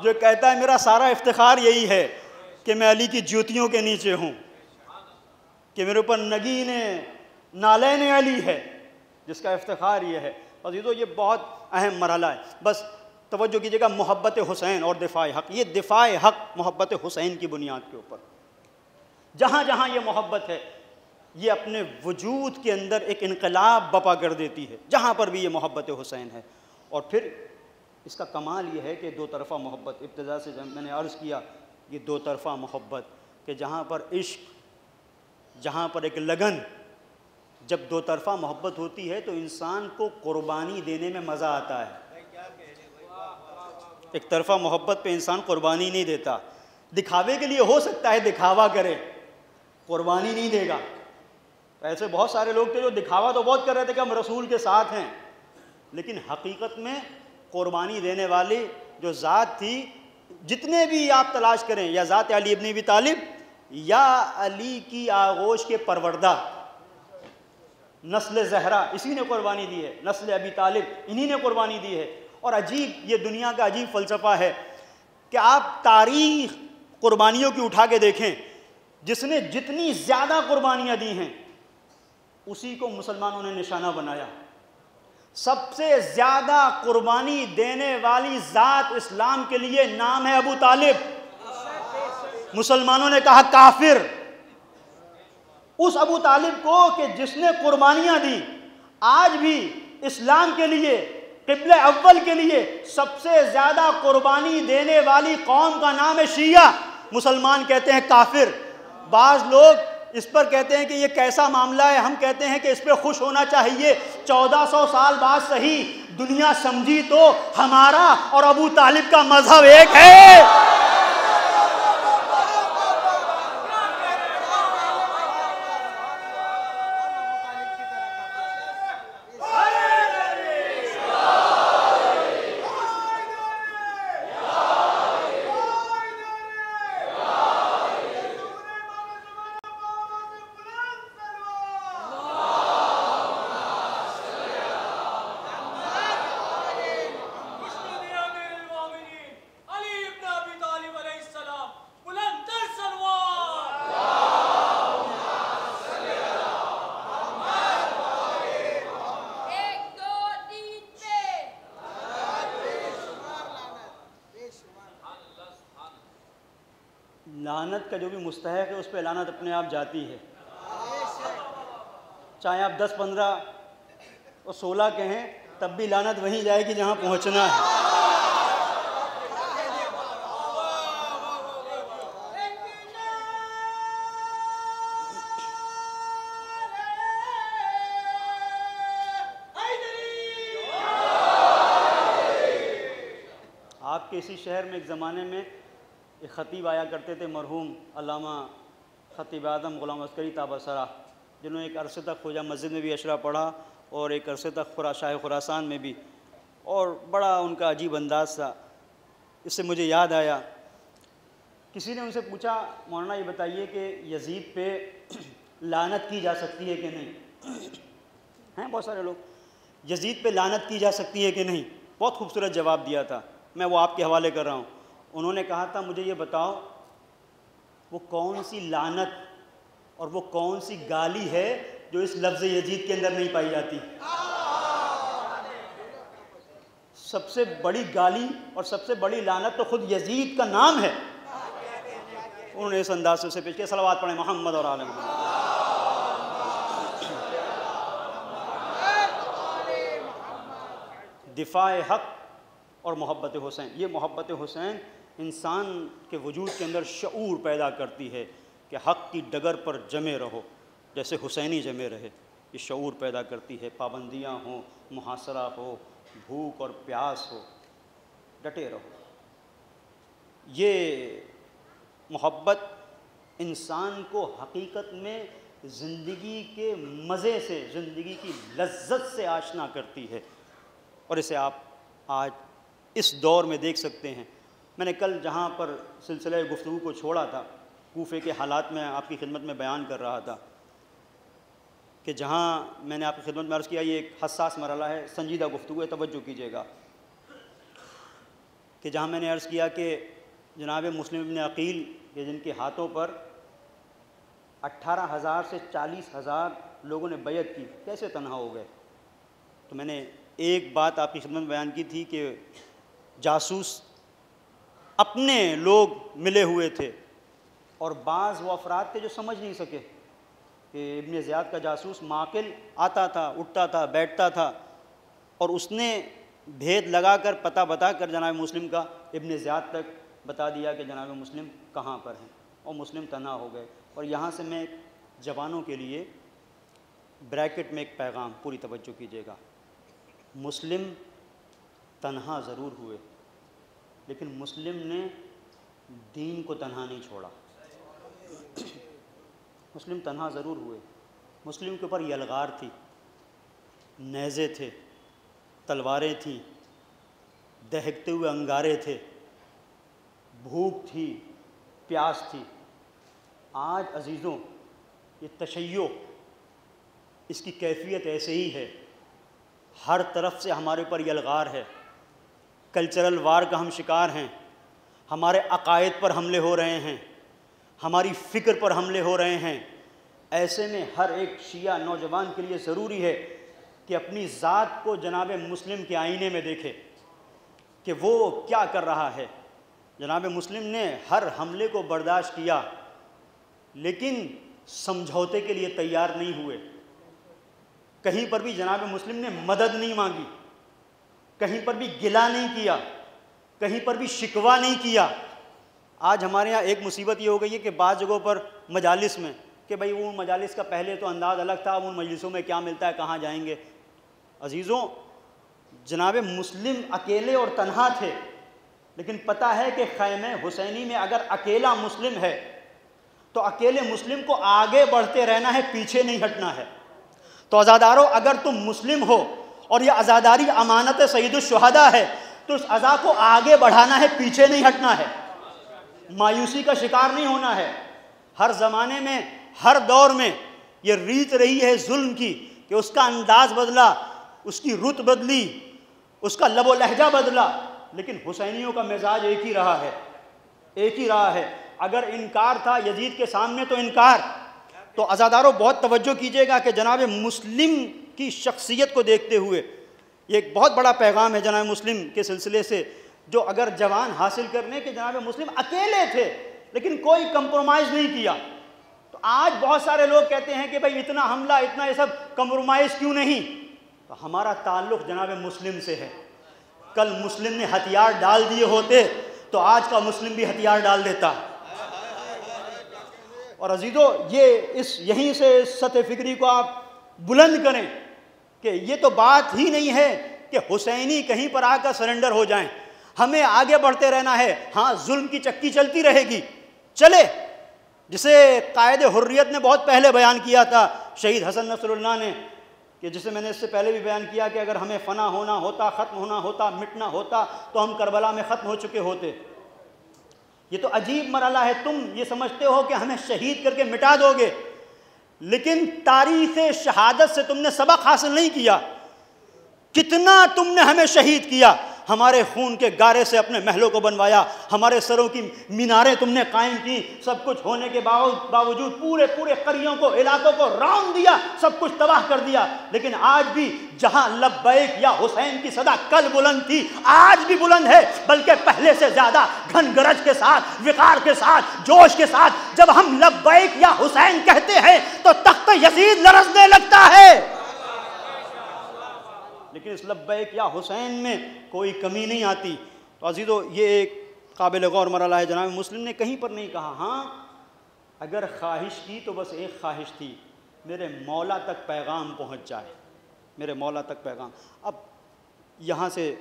جو کہتا ہے میرا سارا افتخار یہی ہے کہ میں علی کی جوتیوں کے نیچے ہوں، کہ میرے اوپر نگین نالین علی ہے، جس کا افتخار یہ ہے۔ عزیزو یہ بہت اہم مرحلہ ہے، بس توجہ کیجیے گا، محبت حسین اور دفاع حق، یہ دفاع حق محبت حسین کی بنیاد کے اوپر، جہاں جہاں یہ محبت ہے یہ اپنے وجود کے اندر ایک انقلاب بپا کر دیتی ہے، جہاں پر بھی یہ محبت حسین ہے۔ اور پھر اس کا کمال یہ ہے کہ دو طرفہ محبت، ابتدا سے میں نے عرض کیا یہ دو طرفہ محبت، کہ جہاں پر عشق، جہاں پر ایک لگن، جب دو طرفہ محبت ہوتی ہے تو انسان کو قربانی دینے میں مزہ آتا ہے۔ ایک طرفہ محبت پہ انسان قربانی نہیں دیتا، دکھاوے کے لیے ہو سکتا ہے دکھاوا کرے، قربانی نہیں دے گا۔ ایسے بہت سارے لوگ تھے جو دکھاوا تو بہت کر رہے تھے کہ ہم رسول کے ساتھ ہیں، لیکن حقیقت میں قربانی دینے والی جو ذات تھی، جتنے بھی آپ تلاش کریں، یا ذات علی ابن ابی طالب یا علی کی آغوش کے پروردہ نسل زہرا، اسی نے قربانی دی ہے، نسل ابی طالب انہی نے قربانی دی ہے۔ اور عجیب، یہ دنیا کا عجیب فلسفہ ہے کہ آپ تاریخ قربانیوں کی اٹھا کے دیکھیں، جس نے جتنی زیادہ قربانیاں دی ہیں اسی کو مسلمانوں نے نشانہ بنایا۔ سب سے زیادہ قربانی دینے والی ذات اسلام کے لیے نام ہے ابو طالب۔ مسلمانوں نے کہا کافر اس ابو طالب کو کہ جس نے قربانیاں دی۔ آج بھی اسلام کے لیے، قبلہ اول کے لیے سب سے زیادہ قربانی دینے والی قوم کا نام ہے شیعہ، مسلمان کہتے ہیں کافر۔ بعض لوگ اس پر کہتے ہیں کہ یہ کیسا معاملہ ہے، ہم کہتے ہیں کہ اس پہ خوش ہونا چاہیے، 1400 سال بعد صحیح دنیا سمجھی تو ہمارا اور ابو طالب کا مذہب ایک ہے۔ لعنت کا جو بھی مستحق ہے اس پہ لعنت اپنے آپ جاتی ہے، چاہے آپ 10 15 اور 16 کہیں تب بھی لعنت وہیں جائے گی جہاں پہنچنا ہے۔ آپ کے اسی شہر میں ایک زمانے میں ایک خطیب آیا کرتے تھے، مرحوم علامہ خطیب اعظم غلام عسکری تابسرہ، جنہوں نے ایک عرصے تک خواجہ مسجد میں بھی اشرا پڑھا اور ایک عرصے تک شاہ خراسان میں بھی، اور بڑا ان کا عجیب انداز تھا۔ اس سے مجھے یاد آیا، کسی نے ان سے پوچھا مولانا یہ بتائیے کہ یزید پہ لعنت کی جا سکتی ہے کہ نہیں؟ ہیں بہت سارے لوگ، یزید پہ لعنت کی جا سکتی ہے کہ نہیں؟ بہت خوبصورت جواب دیا تھا، میں وہ آپ کے حوالے کر رہا ہوں۔ انہوں نے کہا تھا مجھے یہ بتاؤ وہ کون سی لعنت اور وہ کون سی گالی ہے جو اس لفظ یزید کے اندر نہیں پائی جاتی؟ سب سے بڑی گالی اور سب سے بڑی لعنت تو خود یزید کا نام ہے۔ انہوں نے اس انداز سے اسے پیش کیا۔ صلوات پڑھیں محمد اور آل محمد۔ دفاع حق اور محبت حسین، یہ محبت حسین انسان کے وجود کے اندر شعور پیدا کرتی ہے کہ حق کی ڈگر پر جمے رہو جیسے حسینی جمے رہے، یہ شعور پیدا کرتی ہے۔ پابندیاں ہوں، محاصرہ ہو، بھوک اور پیاس ہو، ڈٹے رہو۔ یہ محبت انسان کو حقیقت میں زندگی کے مزے سے، زندگی کی لذت سے آشنا کرتی ہے، اور اسے آپ آج اس دور میں دیکھ سکتے ہیں۔ میں نے کل جہاں پر سلسلہ گفتگو کو چھوڑا تھا، کوفے کے حالات میں آپ کی خدمت میں بیان کر رہا تھا کہ جہاں میں نے آپ کی خدمت میں عرض کیا یہ ایک حساس مرحلہ ہے، سنجیدہ گفتگو ہے، توجہ کیجیے گا، کہ جہاں میں نے عرض کیا کہ جناب مسلم ابن عقیل کہ جن کے ہاتھوں پر 18,000 سے 40,000 لوگوں نے بیعت کی، کیسے تنہا ہو گئے؟ تو میں نے ایک بات آپ کی خدمت میں بیان کی تھی کہ جاسوس اپنے لوگ ملے ہوئے تھے، اور بعض وہ افراد تھے جو سمجھ نہیں سکے کہ ابن زیاد کا جاسوس معقل آتا تھا، اٹھتا تھا، بیٹھتا تھا، اور اس نے بھید لگا کر پتہ بتا کر جناب مسلم کا ابن زیاد تک بتا دیا کہ جناب مسلم کہاں پر ہیں، اور مسلم تنہا ہو گئے۔ اور یہاں سے میں جوانوں کے لیے بریکٹ میں ایک پیغام، پوری توجہ کیجیے گا، مسلم تنہا ضرور ہوئے لیکن مسلم نے دین کو تنہا نہیں چھوڑا۔ مسلم تنہا ضرور ہوئے، مسلم کے اوپر یلغار تھی، نیزے تھے، تلواریں تھیں، دہکتے ہوئے انگارے تھے، بھوک تھی، پیاس تھی۔ آج عزیزوں یہ تشیع، اس کی کیفیت ایسے ہی ہے، ہر طرف سے ہمارے اوپر یلغار ہے، کلچرل وار کا ہم شکار ہیں، ہمارے عقائد پر حملے ہو رہے ہیں، ہماری فکر پر حملے ہو رہے ہیں۔ ایسے میں ہر ایک شیعہ نوجوان کے لیے ضروری ہے کہ اپنی ذات کو جناب مسلم کے آئینے میں دیکھے کہ وہ کیا کر رہا ہے۔ جناب مسلم نے ہر حملے کو برداشت کیا لیکن سمجھوتے کے لیے تیار نہیں ہوئے، کہیں پر بھی جناب مسلم نے مدد نہیں مانگی، کہیں پر بھی گلہ نہیں کیا، کہیں پر بھی شکوہ نہیں کیا۔ آج ہمارے ہاں ایک مصیبت یہ ہو گئی ہے کہ بعض جگہوں پر مجالس میں کہ بھئی وہ مجالس کا پہلے تو انداز الگ تھا، اب ان مجلسوں میں کیا ملتا ہے، کہاں جائیں گے۔ عزیزوں جناب مسلم اکیلے اور تنہا تھے، لیکن پتہ ہے کہ خیمہ حسینی میں اگر اکیلا مسلم ہے تو اکیلے مسلم کو آگے بڑھتے رہنا ہے، پیچھے نہیں ہٹنا ہے۔ تو عزادارو اگر تم مسلم ہو اور یہ عزاداری امانت سید الشہداء ہے تو اس عزا کو آگے بڑھانا ہے، پیچھے نہیں ہٹنا ہے، مایوسی کا شکار نہیں ہونا ہے۔ ہر زمانے میں، ہر دور میں یہ ریت رہی ہے ظلم کی کہ اس کا انداز بدلا، اس کی رت بدلی، اس کا لب و لہجہ بدلا، لیکن حسینیوں کا مزاج ایک ہی رہا ہے، ایک ہی رہا ہے۔ اگر انکار تھا یزید کے سامنے تو انکار۔ تو عزاداروں بہت توجہ کیجیے گا کہ جناب مسلم کی شخصیت کو دیکھتے ہوئے یہ ایک بہت بڑا پیغام ہے جناب مسلم کے سلسلے سے، جو اگر جوان حاصل کرنے کہ جناب مسلم اکیلے تھے لیکن کوئی کمپرومائز نہیں کیا۔ تو آج بہت سارے لوگ کہتے ہیں کہ بھئی اتنا حملہ، اتنا یہ سب کمپرومائز کیوں نہیں؟ تو ہمارا تعلق جناب مسلم سے ہے۔ کل مسلم نے ہتھیار ڈال دیے ہوتے تو آج کا مسلم بھی ہتھیار ڈال دیتا۔ اور عزیزو یہیں سے سطح فکری کو آپ بلند کریں کہ یہ تو بات ہی نہیں ہے کہ حسینی کہیں پر آ کر سرنڈر ہو جائیں، ہمیں آگے بڑھتے رہنا ہے۔ ہاں ظلم کی چکی چلتی رہے گی، چلے، جسے قائد حریت نے بہت پہلے بیان کیا تھا، شہید حسن نصر اللہ نے، کہ جسے میں نے اس سے پہلے بھی بیان کیا کہ اگر ہمیں فنا ہونا ہوتا، ختم ہونا ہوتا، مٹنا ہوتا تو ہم کربلا میں ختم ہو چکے ہوتے۔ یہ تو عجیب مرحلہ ہے، تم یہ سمجھتے ہو کہ ہمیں شہید کر کے مٹا دو گے، لیکن تاریخ شہادت سے تم نے سبق حاصل نہیں کیا۔ کتنا تم نے ہمیں شہید کیا، ہمارے خون کے گارے سے اپنے محلوں کو بنوایا، ہمارے سروں کی میناریں تم نے قائم کی، سب کچھ ہونے کے باوجود پورے قریوں کو، علاقوں کو راؤنڈ دیا، سب کچھ تباہ کر دیا۔ لیکن آج بھی جہاں لبیک یا حسین کی صدا کل بلند تھی، آج بھی بلند ہے، بلکہ پہلے سے زیادہ گھن گرج کے ساتھ، وقار کے ساتھ، جوش کے ساتھ۔ جب ہم لبیک یا حسین کہتے ہیں تو تخت یزید لرزنے لگتا ہے، لیکن اس لبیک یا حسین میں کوئی کمی نہیں آتی۔ تو عزیزو یہ ایک قابل غور مرحلہ ہے۔ جناب مسلم نے کہیں پر نہیں کہا، ہاں اگر خواہش کی تو بس ایک خواہش تھی، میرے مولا تک پیغام پہنچ جائے، میرے مولا تک پیغام۔ اب یہاں سے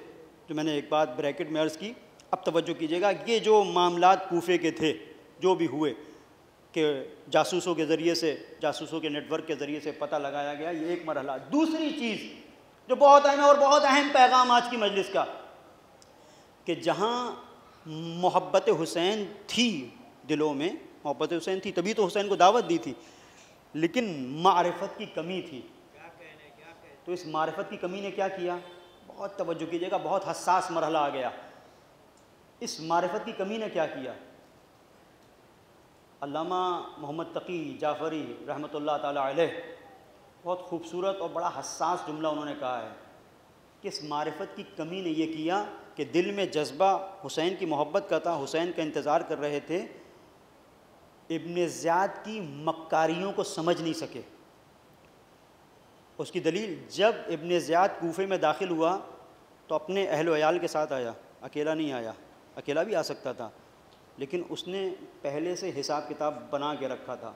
جو میں نے ایک بات بریکٹ میں عرض کی، اب توجہ کیجیے گا، یہ جو معاملات کوفے کے تھے، جو بھی ہوئے کہ جاسوسوں کے ذریعے سے، جاسوسوں کے نیٹ ورک کے ذریعے سے پتہ لگایا گیا، یہ ایک مرحلہ۔ دوسری چیز جو بہت اہم ہے اور بہت اہم پیغام آج کی مجلس کا، کہ جہاں محبت حسین تھی دلوں میں، محبت حسین تھی، تبھی تو حسین کو دعوت دی تھی، لیکن معرفت کی کمی تھی۔ تو اس معرفت کی کمی نے کیا کیا؟ بہت توجہ کیجیے گا، بہت حساس مرحلہ آ گیا۔ اس معرفت کی کمی نے کیا کیا؟ علامہ محمد تقی جعفری رحمۃ اللہ تعالی علیہ بہت خوبصورت اور بڑا حساس جملہ انہوں نے کہا ہے کہ اس معرفت کی کمی نے یہ کیا کہ دل میں جذبہ حسین کی محبت کا تھا، حسین کا انتظار کر رہے تھے، ابن زیاد کی مکاریوں کو سمجھ نہیں سکے۔ اس کی دلیل، جب ابن زیاد کوفے میں داخل ہوا تو اپنے اہل و عیال کے ساتھ آیا، اکیلا نہیں آیا، اکیلا بھی آ سکتا تھا، لیکن اس نے پہلے سے حساب کتاب بنا کے رکھا تھا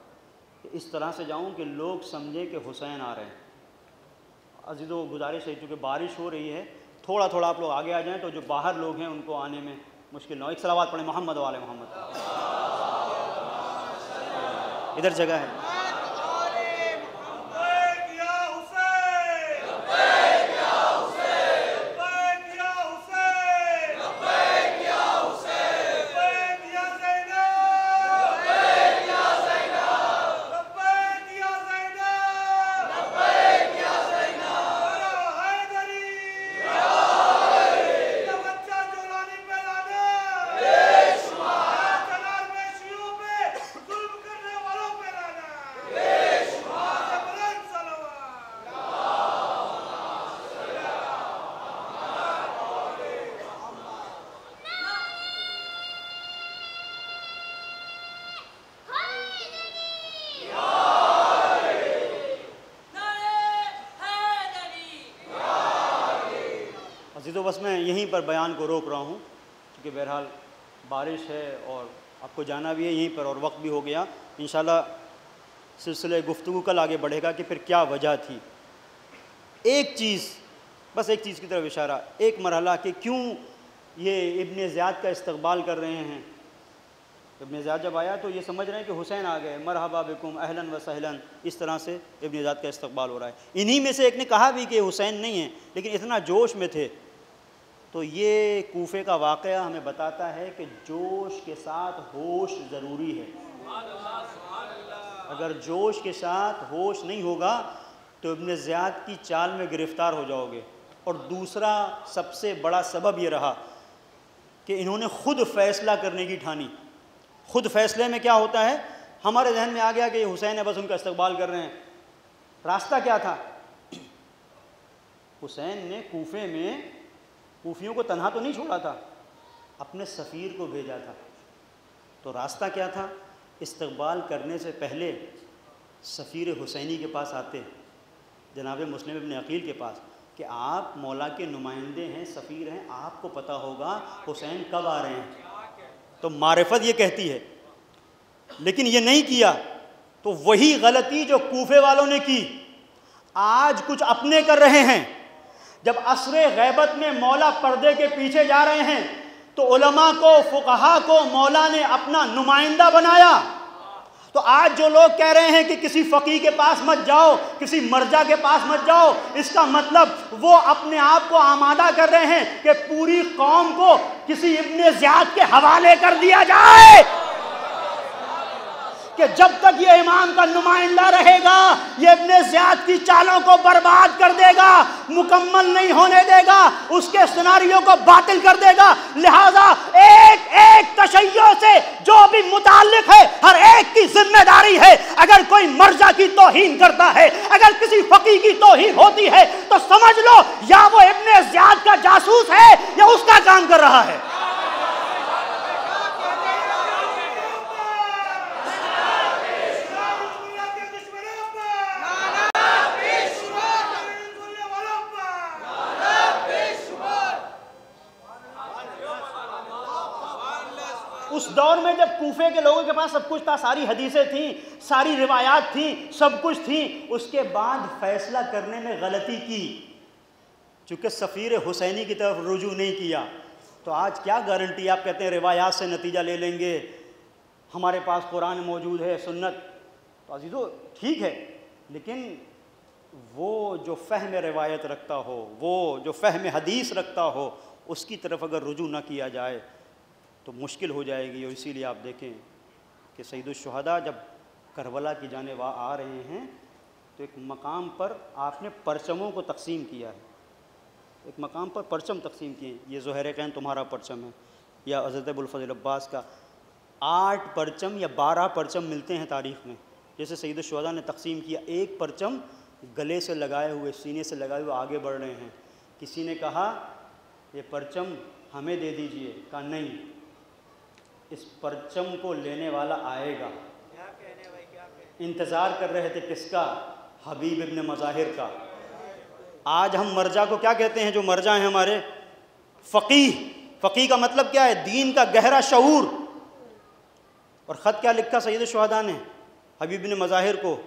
کہ اس طرح سے جاؤں کہ لوگ سمجھیں کہ حسین آ رہے ہیں۔ عزیزو گزارش ہے، چونکہ بارش ہو رہی ہے، تھوڑا تھوڑا آپ لوگ آگے آ جائیں تو جو باہر لوگ ہیں ان کو آنے میں مشکل نہ ہو۔ ایک صلوات پڑھیں محمد و آل محمد۔ ادھر جگہ ہے۔ تو بس میں یہیں پر بیان کو روک رہا ہوں کیونکہ بہرحال بارش ہے اور آپ کو جانا بھی ہے یہیں پر اور وقت بھی ہو گیا۔ انشاءاللہ سلسلہ گفتگو کل آگے بڑھے گا کہ پھر کیا وجہ تھی۔ ایک چیز، بس ایک چیز کی طرف اشارہ، ایک مرحلہ کہ کیوں یہ ابن زیاد کا استقبال کر رہے ہیں۔ ابن زیاد جب آیا تو یہ سمجھ رہے ہیں کہ حسین آ گئے، مرحبا بکم اہلاً و سہلاً، اس طرح سے ابن زیاد کا استقبال ہو رہا ہے۔ انہی میں سے ایک نے کہا بھی کہ حسین نہیں ہے، لیکن اتنا جوش میں تھے۔ تو یہ کوفے کا واقعہ ہمیں بتاتا ہے کہ جوش کے ساتھ ہوش ضروری ہے۔ اگر جوش کے ساتھ ہوش نہیں ہوگا تو ابن زیاد کی چال میں گرفتار ہو جاؤ گے۔ اور دوسرا سب سے بڑا سبب یہ رہا کہ انہوں نے خود فیصلہ کرنے کی ٹھانی۔ خود فیصلے میں کیا ہوتا ہے، ہمارے ذہن میں آ گیا کہ یہ حسین ہے، بس ان کا استقبال کر رہے ہیں۔ راستہ کیا تھا؟ حسین نے کوفے میں کوفیوں کو تنہا تو نہیں چھوڑا تھا، اپنے سفیر کو بھیجا تھا۔ تو راستہ کیا تھا؟ استقبال کرنے سے پہلے سفیر حسینی کے پاس آتے، جناب مسلم ابن عقیل کے پاس، کہ آپ مولا کے نمائندے ہیں، سفیر ہیں، آپ کو پتہ ہوگا حسین کب آ رہے ہیں۔ تو معرفت یہ کہتی ہے، لیکن یہ نہیں کیا۔ تو وہی غلطی جو کوفے والوں نے کی آج کچھ اپنے کر رہے ہیں۔ جب عصر غیبت میں مولا پردے کے پیچھے جا رہے ہیں تو علماء کو، فقہا کو مولا نے اپنا نمائندہ بنایا۔ تو آج جو لوگ کہہ رہے ہیں کہ کسی فقیہ کے پاس مت جاؤ، کسی مرجع کے پاس مت جاؤ، اس کا مطلب وہ اپنے آپ کو آمادہ کر رہے ہیں کہ پوری قوم کو کسی ابن زیاد کے حوالے کر دیا جائے، کہ جب تک یہ امام کا نمائندہ رہے گا یہ ابن زیاد کی چالوں کو برباد کر دے گا، مکمل نہیں ہونے دے گا، اس کے سیناریو کو باطل کر دے گا۔ لہٰذا ایک ایک تشیع سے جو بھی متعلق ہے ہر ایک کی ذمہ داری ہے۔ اگر کوئی مرجع کی توہین کرتا ہے، اگر کسی فقیہ کی توہین ہوتی ہے تو سمجھ لو یا وہ ابن زیاد کا جاسوس ہے یا اس کا کام کر رہا ہے۔ اس دور میں جب کوفے کے لوگوں کے پاس سب کچھ تھا، ساری حدیثیں تھیں، ساری روایات تھیں، سب کچھ تھیں، اس کے بعد فیصلہ کرنے میں غلطی کی، چونکہ سفیر حسینی کی طرف رجوع نہیں کیا۔ تو آج کیا گارنٹی؟ آپ کہتے ہیں روایات سے نتیجہ لے لیں گے، ہمارے پاس قرآن موجود ہے، سنت۔ تو عزیزو ٹھیک ہے، لیکن وہ جو فہم روایت رکھتا ہو، وہ جو فہم حدیث رکھتا ہو، اس کی طرف اگر رجوع نہ کیا جائے تو مشکل ہو جائے گی۔ اور اسی لیے آپ دیکھیں کہ سید الشہداء جب کربلا کی جانب آ رہے ہیں تو ایک مقام پر آپ نے پرچموں کو تقسیم کیا ہے، ایک مقام پر پرچم تقسیم کیے۔ یہ زہرقین تمہارا پرچم ہے، یا حضرت ابوالفضل عباس کا 8 پرچم یا 12 پرچم ملتے ہیں تاریخ میں۔ جیسے سید الشہداء نے تقسیم کیا، ایک پرچم گلے سے لگائے ہوئے، سینے سے لگائے ہوئے آگے بڑھ رہے ہیں، کسی نے کہا یہ پرچم ہمیں دے دیجئے، کہا نہیں، اس پرچم کو لینے والا آئے گا۔ انتظار کر رہے تھے کس کا؟ حبیب ابن مظاہر کا۔ آج ہم مرجع کو کیا کہتے ہیں؟ جو مرجع ہیں ہمارے فقیہ۔ فقیہ کا مطلب کیا ہے؟ دین کا گہرا شعور۔ اور خط کیا لکھا سید الشہداء نے حبیب ابن مظاہر کو؟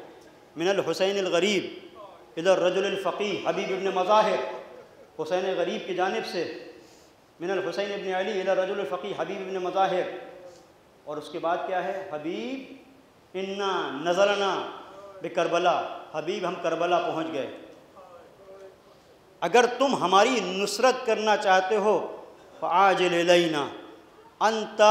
من الحسین الغریب الی الرجل الفقیہ حبیب ابن مظاہر، حسین غریب کی جانب سے من الحسین ابن علی الی الرجل الفقیہ حبیب ابن مظاہر۔ اور اس کے بعد کیا ہے؟ حبیب انا نزلنا بکربلا، حبیب ہم کربلا پہنچ گئے۔ اگر تم ہماری نصرت کرنا چاہتے ہو فعاجل الینا انت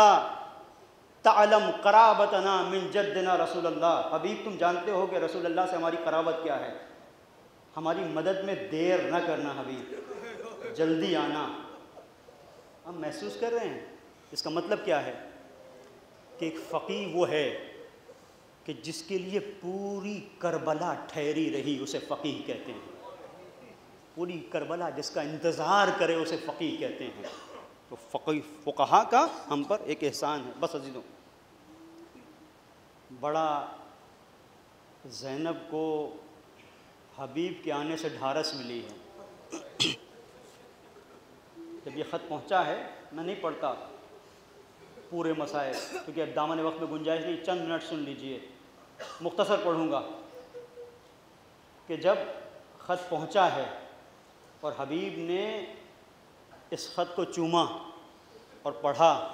تعلم قرابتنا من جدنا رسول اللہ، حبیب تم جانتے ہو کہ رسول اللہ سے ہماری قرابت کیا ہے، ہماری مدد میں دیر نہ کرنا حبیب، جلدی آنا۔ ہم محسوس کر رہے ہیں اس کا مطلب کیا ہے؟ کہ ایک فقیہ وہ ہے کہ جس کے لیے پوری کربلا ٹھہری رہی، اسے فقیہ کہتے ہیں۔ پوری کربلا جس کا انتظار کرے اسے فقیہ کہتے ہیں۔ تو فقہا کا ہم پر ایک احسان ہے۔ بس عزیزوں، بڑا زینب کو حبیب کے آنے سے ڈھارس ملی ہے۔ جب یہ خط پہنچا ہے، میں نہیں پڑھتا پورے مسائل کیونکہ اب دامن وقت میں گنجائش نہیں، چند منٹ سن لیجئے، مختصر پڑھوں گا کہ جب خط پہنچا ہے اور حبیب نے اس خط کو چوما اور پڑھا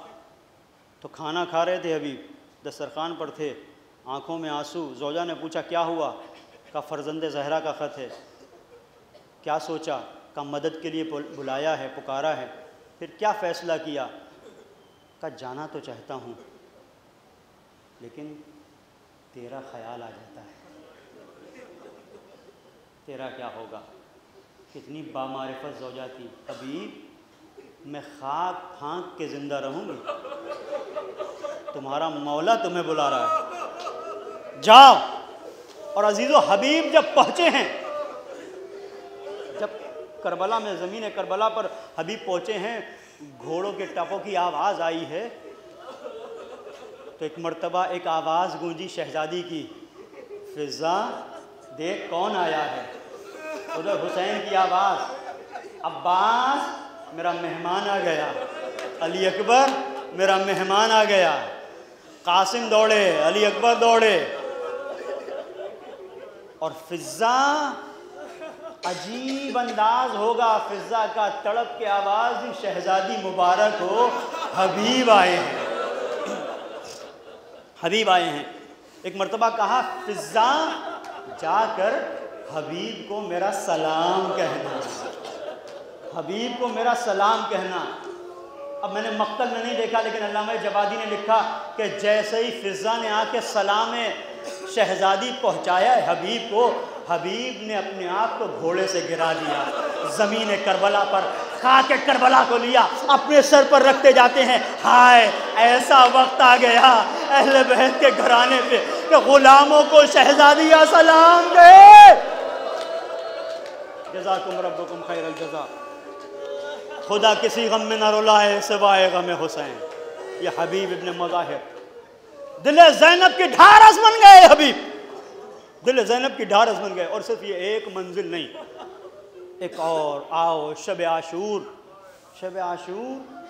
تو کھانا کھا رہے تھے حبیب، دسترخوان پر تھے، آنکھوں میں آنسو۔ زوجہ نے پوچھا کیا ہوا؟ کہا فرزند زہرا کا خط ہے۔ کیا سوچا؟ کہا مدد کے لیے بلایا ہے، پکارا ہے۔ پھر کیا فیصلہ کیا؟ کہا جانا تو چاہتا ہوں لیکن تیرا خیال آ جاتا ہے، تیرا کیا ہوگا؟ کتنی بامعرفت زوجہ تھی۔ حبیب میں خاک پھانک کے زندہ رہوں گی، تمہارا مولا تمہیں بلا رہا ہے، جاؤ۔ اور عزیزو حبیب جب پہنچے ہیں، جب کربلا میں زمین کربلا پر حبیب پہنچے ہیں، گھوڑوں کے ٹپوں کی آواز آئی ہے تو ایک مرتبہ ایک آواز گونجی شہزادی کی، فضا دیکھ کون آیا ہے۔ ادھر حسین کی آواز، عباس میرا مہمان آ گیا، علی اکبر میرا مہمان آ گیا۔ قاسم دوڑے، علی اکبر دوڑے، اور فضا عجیب انداز ہوگا فضا کا، تڑپ کے آواز دی شہزادی مبارک ہو، حبیب آئے ہیں، حبیب آئے ہیں۔ ایک مرتبہ کہا فضا جا کر حبیب کو میرا سلام کہنا، حبیب کو میرا سلام کہنا۔ اب میں نے مقتل میں نہیں دیکھا لیکن علامہ جوادی نے لکھا کہ جیسے ہی فضا نے آ کے سلام شہزادی پہنچایا ہے حبیب کو، حبیب نے اپنے آپ کو گھوڑے سے گرا دیا زمین کربلا پر، خاک کربلا کو لیا اپنے سر پر رکھتے جاتے ہیں۔ ہائے ایسا وقت آ گیا اہل بیت کے گھرانے پہ کہ غلاموں کو شہزادیاں سلام دے۔ جزاکم ربکم خیر الجزا۔ خدا کسی غم میں نہ رلائے سوائے غم حسین۔ یہ حبیب ابن مظاہر دل زینب کی ڈھارس بن گئے، حبیب دل زینب کی ڈھارس بن گئے۔ اور صرف یہ ایک منزل نہیں، ایک اور آؤ شب عاشور۔ شب عاشور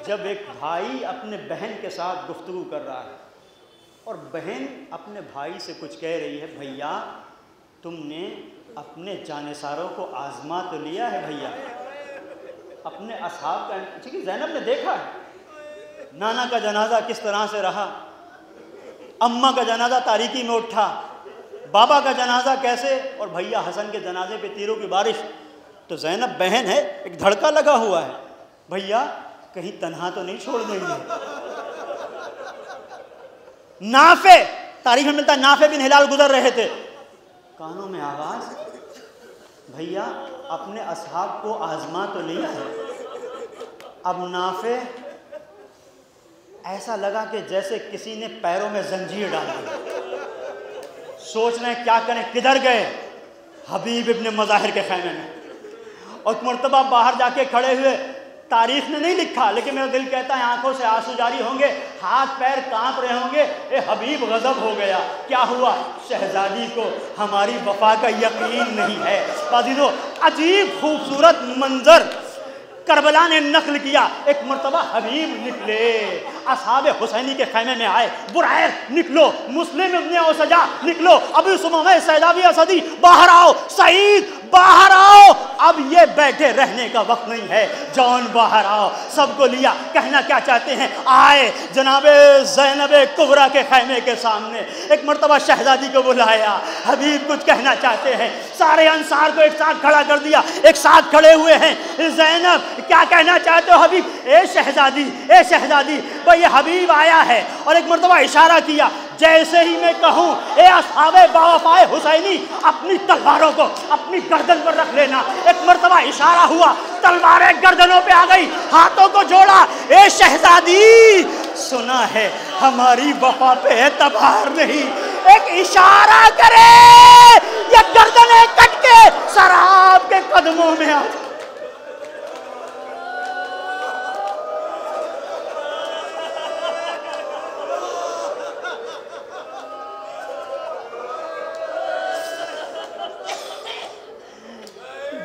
جب ایک بھائی اپنے بہن کے ساتھ گفتگو کر رہا ہے اور بہن اپنے بھائی سے کچھ کہہ رہی ہے، بھیا تم نے اپنے جانثاروں کو آزما تو لیا ہے بھیا، اپنے اصحاب کا۔ ٹھیک ہے، زینب نے دیکھا ہے نانا کا جنازہ کس طرح سے رہا، اماں کا جنازہ تاریکی میں اٹھا، بابا کا جنازہ کیسے، اور بھیا حسن کے جنازے پہ تیروں کی بارش۔ تو زینب بہن ہے، ایک دھڑکا لگا ہوا ہے، بھیا کہیں تنہا تو نہیں چھوڑ دیں گے۔ نافع، تاریخ میں ملتا ہے نافع بن ہلال گزر رہے تھے، کانوں میں آواز، بھیا اپنے اصحاب کو آزما تو لیا ہے۔ اب نافع ایسا لگا کہ جیسے کسی نے پیروں میں زنجیر ڈال دی، سوچ رہے ہیں کیا کریں، کدھر گئے؟ حبیب ابن مظاہر کے خیمے میں۔ اور مرتبہ باہر جا کے کھڑے ہوئے، تاریخ نے نہیں لکھا لیکن میرا دل کہتا ہے آنکھوں سے آنسو جاری ہوں گے، ہاتھ پیر کانپ رہے ہوں گے، اے حبیب غضب ہو گیا، کیا ہوا؟ شہزادی کو ہماری وفا کا یقین نہیں ہے۔ عزیزو، عجیب خوبصورت منظر کربلا نے نقل کیا۔ ایک مرتبہ حبیب نکلے، اصحاب حسینی کے خیمے میں آئے، برائر نکلو، مسلم ابن اوسجا نکلو، ابو سمامہ سیداوی اسدی باہر آؤ، سعید باہر آؤ، اب یہ بیٹھے رہنے کا وقت نہیں ہے، جان باہر آؤ۔ سب کو لیا، کہنا کیا چاہتے ہیں؟ آئے جناب زینب کبریٰ کے خیمے کے سامنے، ایک مرتبہ شہزادی کو بلایا، حبیب کچھ کہنا چاہتے ہیں، سارے انصار کو ایک ساتھ کھڑا کر دیا، ایک ساتھ کھڑے ہوئے ہیں۔ زینب کیا کہنا چاہتے ہو حبیب؟ اے شہزادی بھئی یہ حبیب آیا ہے، اور ایک مرتبہ اشارہ کیا، جیسے ہی میں کہوں اے اصحاب باوفائے حسینی اپنی تلواروں کو اپنی گردن پر رکھ لینا، ایک مرتبہ اشارہ ہوا، تلواریں گردنوں پہ آ گئی، ہاتھوں کو جوڑا، اے شہزادی سنا ہے ہماری وفا پہ اعتبار نہیں، ایک اشارہ کرے یا گردنیں کٹ کے سراب کے قدموں میں آ جائے۔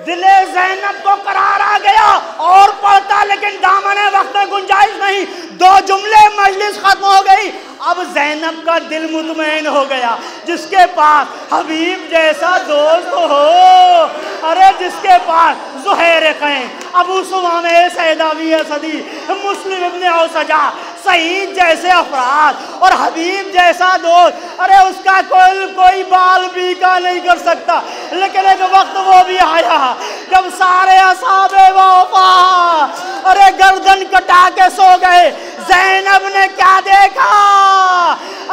دل زینب کو قرار آ گیا، اور پڑھتا لیکن دامن وقت میں گنجائش نہیں، 2 جملے مجلس ختم ہو گئی۔ اب زینب کا دل مطمئن ہو گیا، جس کے پاس حبیب جیسا دوست ہو، ارے جس کے پاس زہیر قین، ابو سمامہ سیداوی اسدی، مسلم ابن اوسجا، سعید جیسے افراد اور حبیب جیسا دوست، ارے اس کا کوئی بال بیکا نہیں کر سکتا۔ لیکن ایک وقت وہ بھی آیا جب سارے اصحاب وفا ارے گردن کٹا کے سو گئے، زینب نے کیا دیکھا؟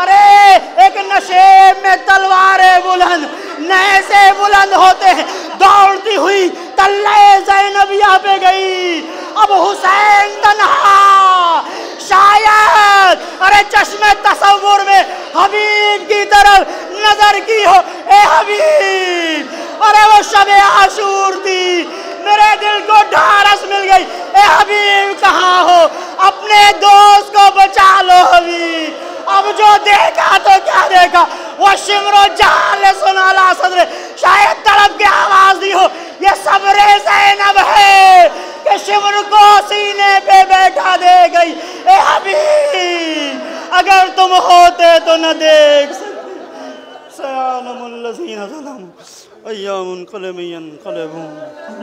ارے ایک نشیب میں تلواریں بلند، نیزے بلند ہوتے ہیں، دوڑتی ہوئی تلے زینبیہ پہ گئی۔ اب حسین تنہا، شاید ارے چشم تصور میں حبیب کی طرف نظر کی ہو، اے حبیب، ارے وہ شب عاشور تھی، میرے دل کو ڈھارس مل گئی، اے حبیب کہاں ہو؟ اپنے دوست کو بچا لو حبیب۔ اب جو دیکھا تو کیا دیکھا؟ وہ شمر و جال سنالا صدر، شاید تڑپ کے آواز دی ہو، یہ صبر زینب ہے کہ شمر کو سینے پہ بیٹھا دے گئی۔ اے حبیب اگر تم ہوتے تو نہ دیکھ سکتے، سیعلم الذین ظلموا ایام انقلب ینقلبون۔